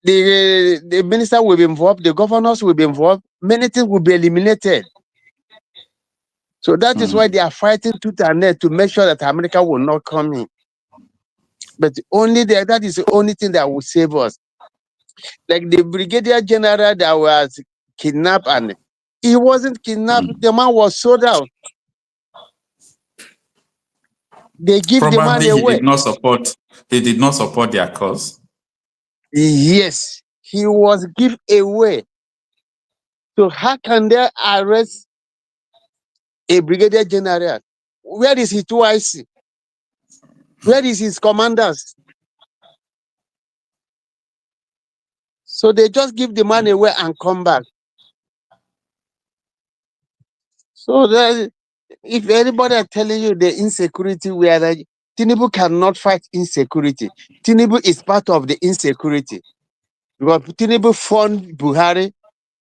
The minister will be involved. The governors will be involved. Many things will be eliminated. So that is why they are fighting tooth and nail to make sure that America will not come in. But that is the only thing that will save us. Like the brigadier general that was kidnapped, and he wasn't kidnapped. The man was sold out. They give the man Probably away. He did not support their cause. Yes, he was given away. So how can they arrest a brigadier general? Where is his 2IC? Where is his commanders? So they just give the man away and come back. So that if anybody are telling you the insecurity where Tinubu cannot fight insecurity, Tinubu is part of the insecurity. Because Tinubu fund Buhari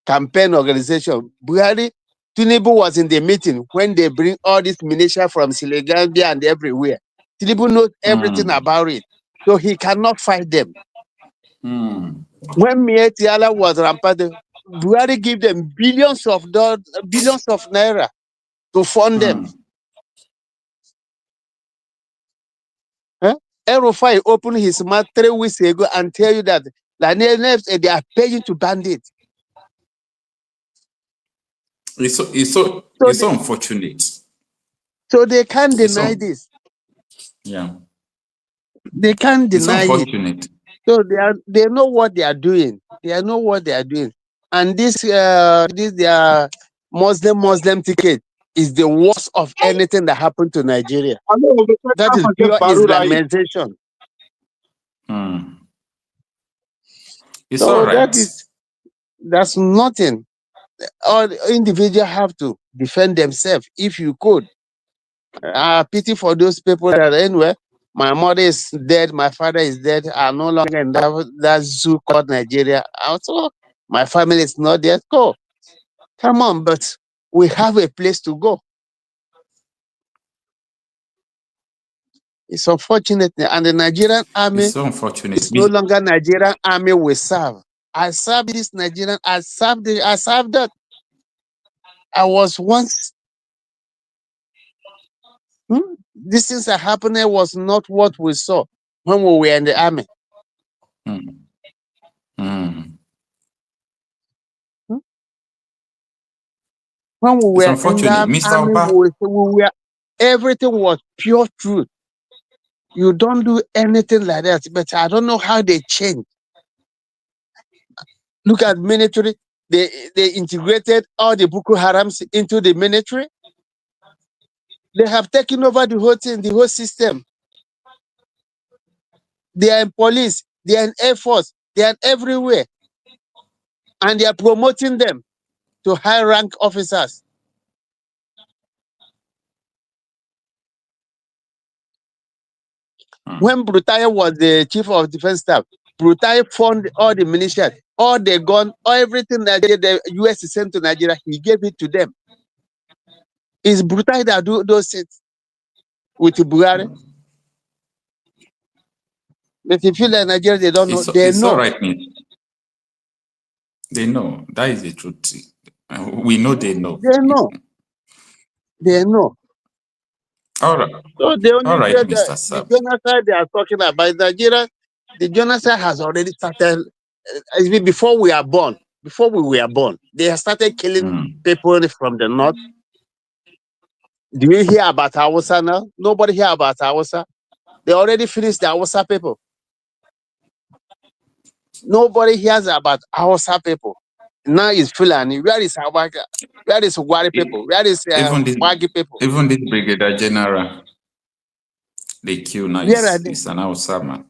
campaign organization. Tinubu was in the meeting when they bring all this militia from Selegambia and everywhere. Tinubu knows everything about it. So he cannot fight them. When Mietiala was rampant, Buhari give them billions of naira to fund them. Erufai opened his mouth 3 weeks ago and tell you that they are paying to bandits. It's so unfortunate. So they can't deny this. Yeah. They can't deny it's unfortunate. it. So they know what they are doing. They know what they are doing. And this their Muslim ticket is the worst of anything that happened to Nigeria. That is pure Islamization. It's So all right. that's nothing. All individuals have to defend themselves if you could. Pity for those people that anyway. My mother is dead. My father is dead. I'm no longer in that zoo called Nigeria. Also, my family is not there. Go. Come on, but we have a place to go. It's unfortunate. And the Nigerian army it's so unfortunate. It's no longer Nigerian army we serve. I serve this Nigerian. I serve that. I was once. These things that happening was not what we saw when we were in the army. When we were in the army, everything was pure truth. You don't do anything like that. But I don't know how they changed. Look at military. They integrated all the Boko Harams into the military. They have taken over the whole thing, the whole system. They are in police, they are in Air Force, they are everywhere. And they are promoting them to high rank officers. When Brutai was the chief of defense staff, Brutai funded all the militia, all the gun, everything that the US sent to Nigeria, he gave it to them. It's Brutai that do those things with Buhari. But if you feel like Nigeria, they don't know. They know. All right, they know. That is the truth. We know they know. They know. They know. All right. So they only all right, Mr. the genocide they are talking about Nigeria. The genocide has already started before we are born. Before we were born, they have started killing people from the north. Do you hear about Hausa now? Nobody hear about Hausa. They already finished the Hausa people. Nobody hears about Hausa people. Now it's Fulani. Where is Hawaka? Where is Wari people? Where is Wagi people? Even this Brigadier General, they kill now. It's an Hausa man.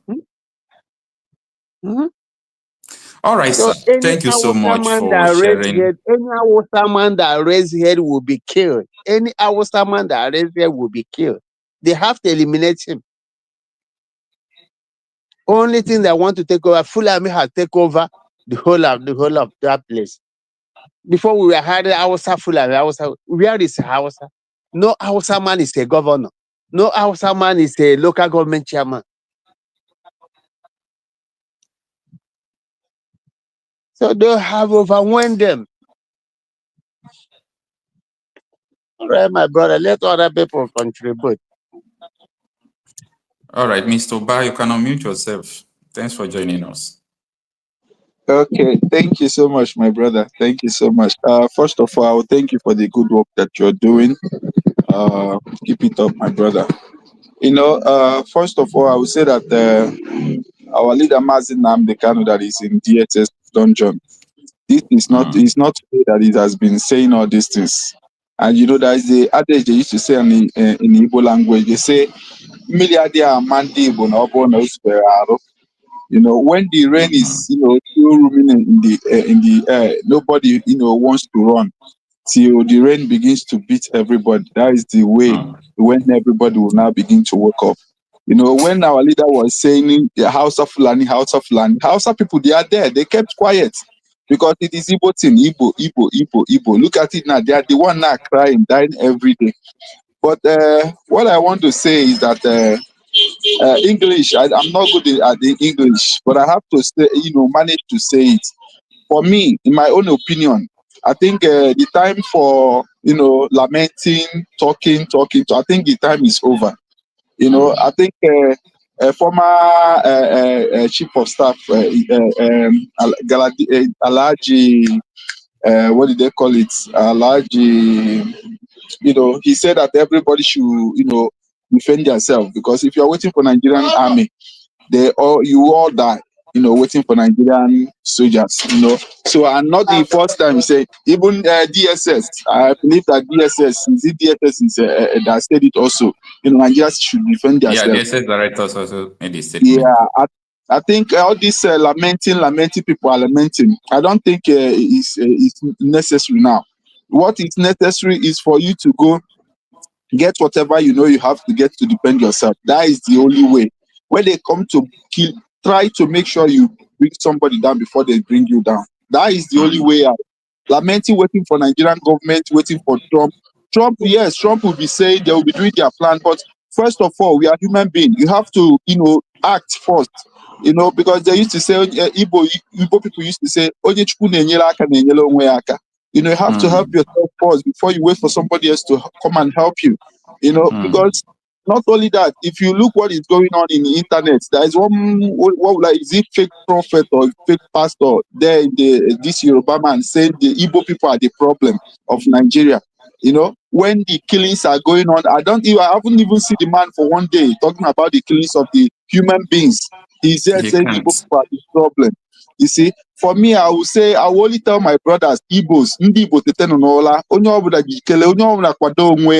All right, so sir. Thank you so much for sharing. Any Hausa man that raised head will be killed. Any Hausa man that raised head will be killed. They have to eliminate him. Only thing they want to take over, Fulani has taken over the whole of that place. Before we were having Hausa Fulani, where is Hausa? No Hausa man is a governor. No Hausa man is a local government chairman. So they have overwhelmed them. All right, my brother, let other people contribute. All right, Mr. Oba, you can unmute yourself. Thanks for joining us. Okay, thank you so much, my brother. Thank you so much. First of all, thank you for the good work that you're doing. Keep it up, my brother. First of all, I would say that our leader, Nnamdi Kanu, that is in DSS dungeon, this is not, it's not today that it has been saying all these things. And there is the adage they used to say in Igbo language, they say, when the rain is, still rooming in the air, nobody, wants to run. till the rain begins to beat everybody. That is the way when everybody will now begin to wake up. You know, when our leader was saying the House of Hausa people, they are there. They kept quiet because it is Igbo thing, Igbo. Look at it now. They are the one now crying, dying every day. But what I want to say is that English, I'm not good at the English, but I have to say, manage to say it. For me, in my own opinion, I think the time for, lamenting, talking, I think the time is over. I think former chief of staff, Alaji, what did they call it? Alaji, he said that everybody should, defend themselves, because if you're waiting for Nigerian army, you all die, waiting for Nigerian soldiers, So, and not the first time, say, even DSS, I believe that DSS is that said it also, Nigerians should defend themselves. Yeah, DSS directors also made a statement. Yeah, I think all this lamenting people are lamenting. I don't think it's necessary now. What is necessary is for you to go get whatever you have to get to defend yourself. That is the only way. When they come to kill, try to make sure you bring somebody down before they bring you down. That is the only way out. Lamenting, waiting for Nigerian government, waiting for Trump, yes, Trump will be saying they will be doing their plan, but first of all, we are human beings. You have to, act first. Because they used to say, Igbo people used to say, you have to help yourself first before you wait for somebody else to come and help you. Because not only that, if you look what is going on in the internet, there is is it fake prophet or fake pastor there in this Yoruba man saying the Igbo people are the problem of Nigeria. When the killings are going on, I haven't even seen the man for one day talking about the killings of the human beings. He's there saying Igbo people are the problem. You see, for me, I will only tell my brothers, Igbos, ndị Igbo tetenonola, onye ọbụla jikele, onye ọbụla kwado onwe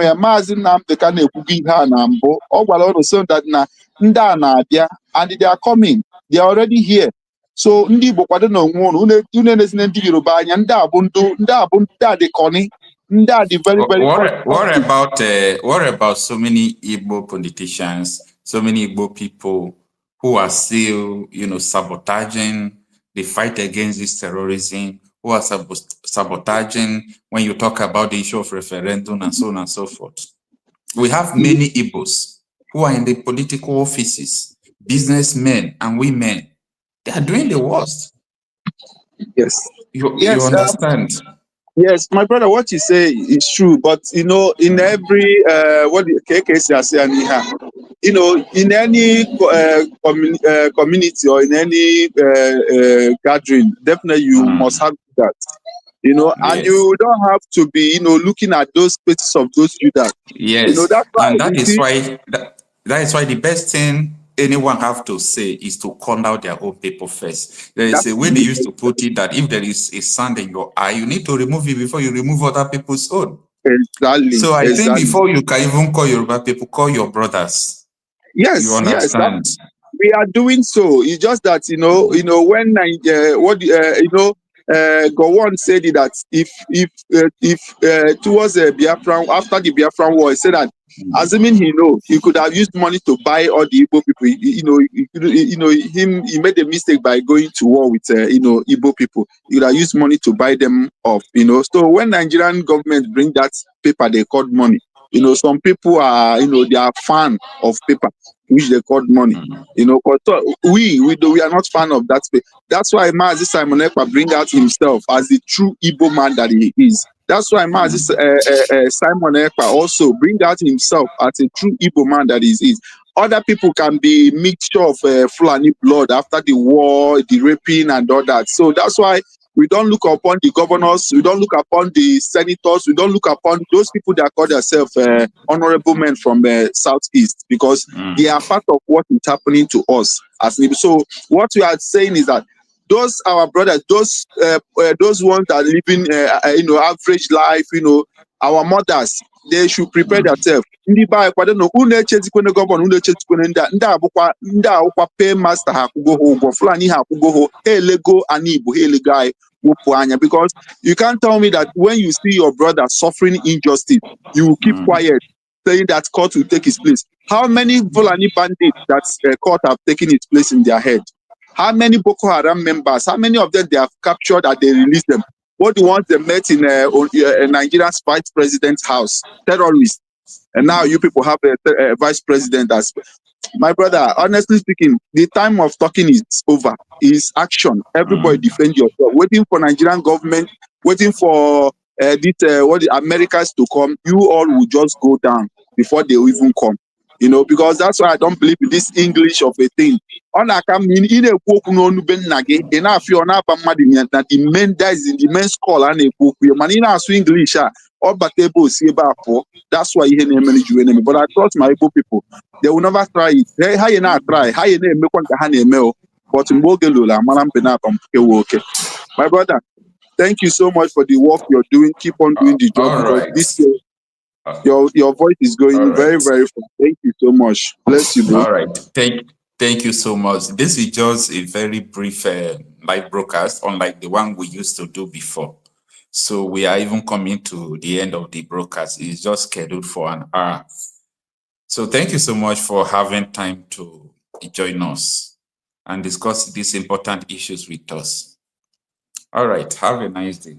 ya, Maazị Nnamdi ka na-ekwugo ihe a na mbụ, ọ gwara ọrụ so that na ndị a na-abịa, and they are coming, they are already here. So ndị Igbo kwado na onwe unu, unu enezine ndị Yoruba anya, ndị a dị kọni, ndị a dị very, very what about so many Igbo politicians, so many Igbo people who are still, sabotaging the fight against this terrorism, who are sabotaging when you talk about the issue of referendum and so on and so forth. We have many Igbos who are in the political offices, businessmen and women. They are doing the worst. Yes. You understand? Yes, my brother, what you say is true, but in every what the KKC say in any community or in any gathering, definitely you must have that. Yes. And you don't have to be looking at those places of those Judah. Yes, that's why and that is why the best thing anyone have to say is to call out their own people first. There is a way they used to put it that if there is a sand in your eye, you need to remove it before you remove other people's own. Exactly. So I think before you can even call Yoruba people, call your brothers. Yes, you understand? Yes, we are doing so. It's just that when Gowon said that if towards Biafra, after the Biafran war, he said that assuming he could have used money to buy all the Igbo people. He made a mistake by going to war with Igbo people. He could have used money to buy them off. So when Nigerian government bring that paper, they called money. Some people are they are fan of paper, which they called money. But we are not fan of that space. That's why Mazi Simon Ekpa bring out himself as the true Igbo man that he is. That's why Mazi Simon Ekpa also bring out himself as a true Igbo man that he is. Other people can be mixture of Fulani blood after the war, the raping and all that. So that's why we don't look upon the governors, we don't look upon the senators, we don't look upon those people that call themselves honorable men from Southeast, because they are part of what is happening to us. So what we are saying is that those our brothers, those ones that are living average life, our mothers, they should prepare themselves. Ndị ba kwado no unu echezikwana governor, unu echezikwana ndị akwụkwa pay master ha akwụgo ha ụgwọ, Fulani ha akwụgo ha elego ani Igbo ha elego anyị. because you can't tell me that when you see your brother suffering injustice, you will keep quiet, saying that court will take his place. How many Fulani bandits that court have taken its place in their head? How many Boko Haram members? How many of them they have captured and they released them? What the ones they met in Nigeria's vice president's house? Terrorists. And now you people have a vice president as my brother. Honestly speaking, the time of talking is over. It's action. Everybody defend yourself. Waiting for Nigerian government, waiting for what the Americans to come. You all will just go down before they will even come. You know, because that's why I don't believe in this English of a thing. On a come in a book no ben nage enough you na that the men that is in the men's call and a book we man in English or batable see about that's why you manage you enemy. But I trust my Igbo people, they will never try it. Hey, how you not try? How you name make one kahane mail? But Mbogelula manam benapam okay. My brother, thank you so much for the work you're doing. Keep on doing the job because this your voice is going very, very far. Thank you so much. Bless you, bro. All right. Thank you so much. This is just a very brief live broadcast, unlike the one we used to do before. So we are even coming to the end of the broadcast. It's just scheduled for an hour. So thank you so much for having time to join us and discuss these important issues with us. All right. Have a nice day.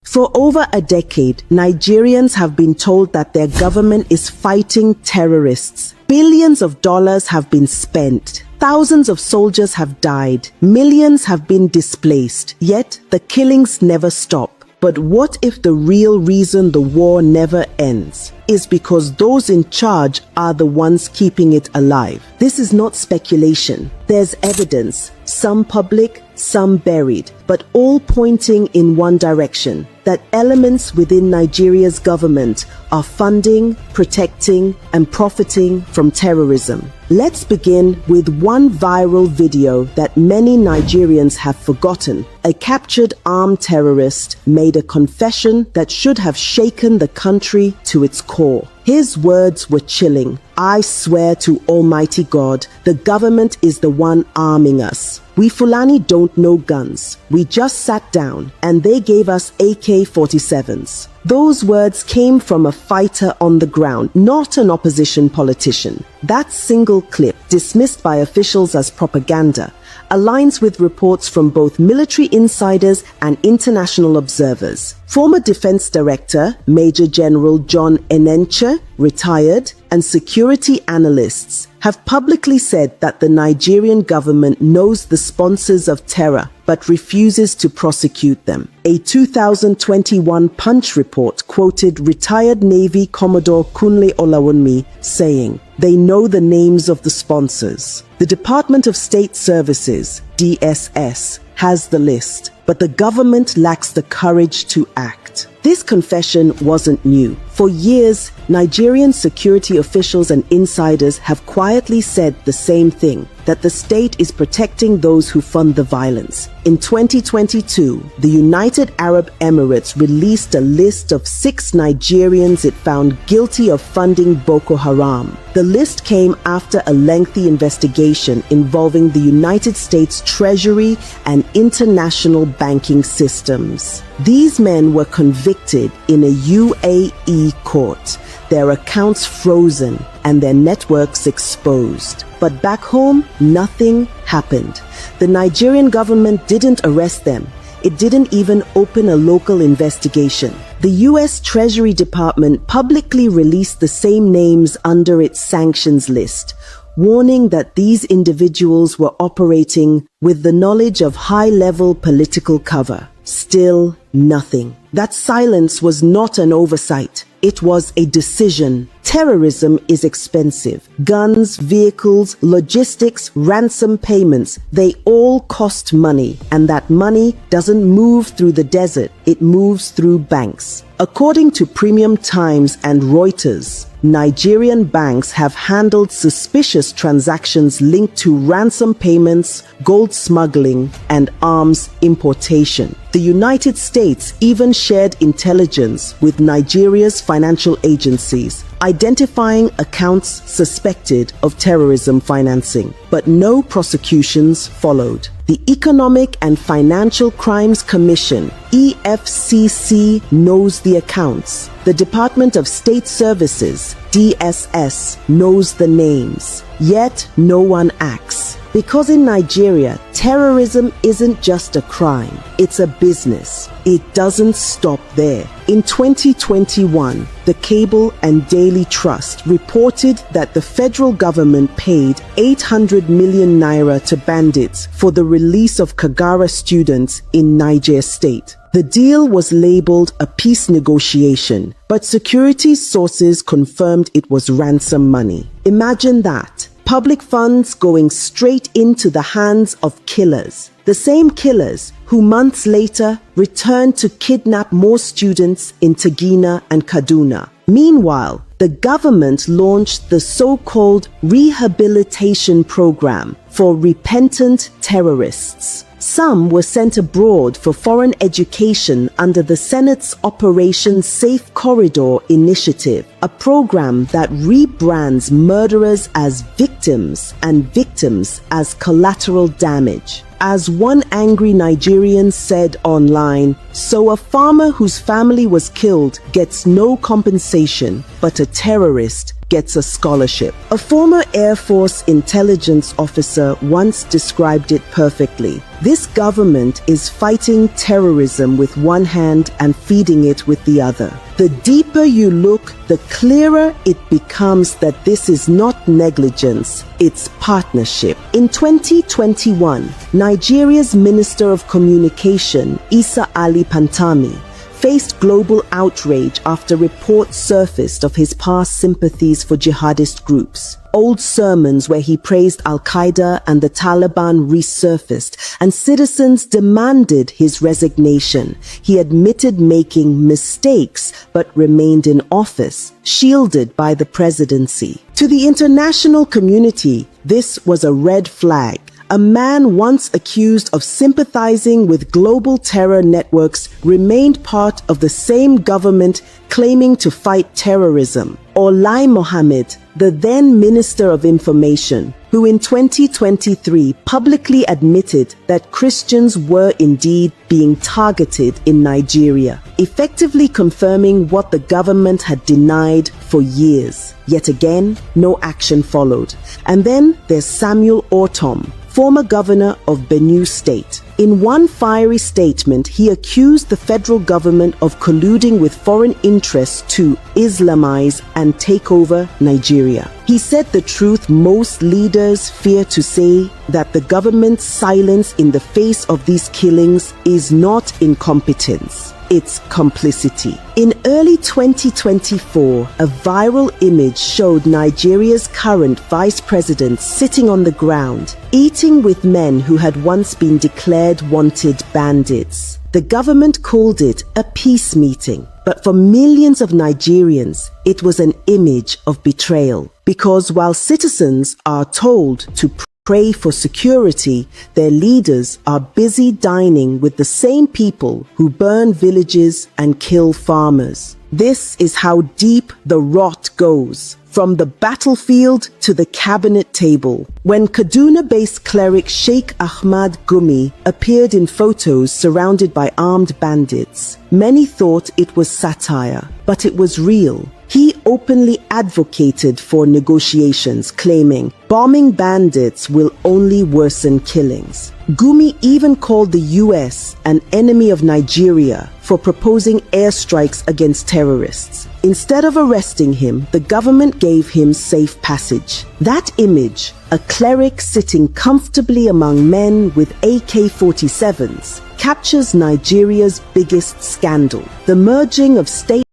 For over a decade, Nigerians have been told that their government is fighting terrorists. Billions of dollars have been spent. Thousands of soldiers have died. Millions have been displaced. Yet the killings never stop. But what if the real reason the war never ends is because those in charge are the ones keeping it alive? This is not speculation. There's evidence, some public, some buried, but all pointing in one direction, that elements within Nigeria's government are funding, protecting, and profiting from terrorism. Let's begin with one viral video that many Nigerians have forgotten. A captured armed terrorist made a confession that should have shaken the country to its core. His words were chilling. I swear to Almighty God, the government is the one arming us. We Fulani don't know guns. We just sat down and they gave us AK-47s. Those words came from a fighter on the ground, not an opposition politician. That single clip, dismissed by officials as propaganda, aligns with reports from both military insiders and international observers. Former Defense Director Major General John Enenche, retired, and security analysts have publicly said that the Nigerian government knows the sponsors of terror but refuses to prosecute them. A 2021 Punch report quoted retired Navy Commodore Kunle Olawunmi saying, "They know the names of the sponsors." The Department of State Services, DSS, has the list, but the government lacks the courage to act. This confession wasn't new. For years, Nigerian security officials and insiders have quietly said the same thing, that the state is protecting those who fund the violence. In 2022, the United Arab Emirates released a list of 6 Nigerians it found guilty of funding Boko Haram. The list came after a lengthy investigation involving the United States Treasury and international banking systems. These men were convicted in a UAE court, their accounts frozen, and their networks exposed. But back home, nothing happened. The Nigerian government didn't arrest them. It didn't even open a local investigation. The U.S. Treasury Department publicly released the same names under its sanctions list, warning that these individuals were operating with the knowledge of high-level political cover. Still nothing. That silence was not an oversight. It was a decision. Terrorism is expensive. Guns, vehicles, logistics, ransom payments, they all cost money. And that money doesn't move through the desert. It moves through banks. According to Premium Times and Reuters, Nigerian banks have handled suspicious transactions linked to ransom payments, gold smuggling, and arms importation. The United States even shared intelligence with Nigeria's financial agencies, identifying accounts suspected of terrorism financing, but no prosecutions followed. The Economic and Financial Crimes Commission, EFCC, knows the accounts. The Department of State Services, DSS, knows the names. Yet no one acts. Because in Nigeria, terrorism isn't just a crime, it's a business. It doesn't stop there. In 2021, the Cable and Daily Trust reported that the federal government paid 800 million naira to bandits for the release of Kagara students in Niger State. The deal was labeled a peace negotiation, but security sources confirmed it was ransom money. Imagine that. Public funds going straight into the hands of killers. The same killers who months later returned to kidnap more students in Tagina and Kaduna. Meanwhile, the government launched the so-called rehabilitation program for repentant terrorists. Some were sent abroad for foreign education under the Senate's Operation Safe Corridor initiative, a program that rebrands murderers as victims and victims as collateral damage. As one angry Nigerian said online, so a farmer whose family was killed gets no compensation, but a terrorist gets a scholarship. A former Air Force intelligence officer once described it perfectly. This government is fighting terrorism with one hand and feeding it with the other. The deeper you look, the clearer it becomes that this is not negligence, it's partnership. In 2021, Nigeria's Minister of Communication, Isa Ali Pantami, faced global outrage after reports surfaced of his past sympathies for jihadist groups. Old sermons where he praised Al-Qaeda and the Taliban resurfaced, and citizens demanded his resignation. He admitted making mistakes, but remained in office, shielded by the presidency. To the international community, this was a red flag. A man once accused of sympathizing with global terror networks remained part of the same government claiming to fight terrorism. Or Lai Mohammed, the then Minister of Information, who in 2023 publicly admitted that Christians were indeed being targeted in Nigeria, effectively confirming what the government had denied for years. Yet again, no action followed. And then there's Samuel Ortom, former governor of Benue State. In one fiery statement, he accused the federal government of colluding with foreign interests to Islamize and take over Nigeria. He said the truth most leaders fear to say, that the government's silence in the face of these killings is not incompetence. It's complicity. In early 2024, a viral image showed Nigeria's current vice president sitting on the ground, eating with men who had once been declared wanted bandits. The government called it a peace meeting, but for millions of Nigerians, it was an image of betrayal. Because while citizens are told to pray for security, their leaders are busy dining with the same people who burn villages and kill farmers. This is how deep the rot goes, from the battlefield to the cabinet table. When Kaduna-based cleric Sheikh Ahmad Gumi appeared in photos surrounded by armed bandits, many thought it was satire, but it was real. He openly advocated for negotiations, claiming bombing bandits will only worsen killings. Gumi even called the US an enemy of Nigeria for proposing airstrikes against terrorists. Instead of arresting him, the government gave him safe passage. That image, a cleric sitting comfortably among men with AK-47s, captures Nigeria's biggest scandal: the merging of state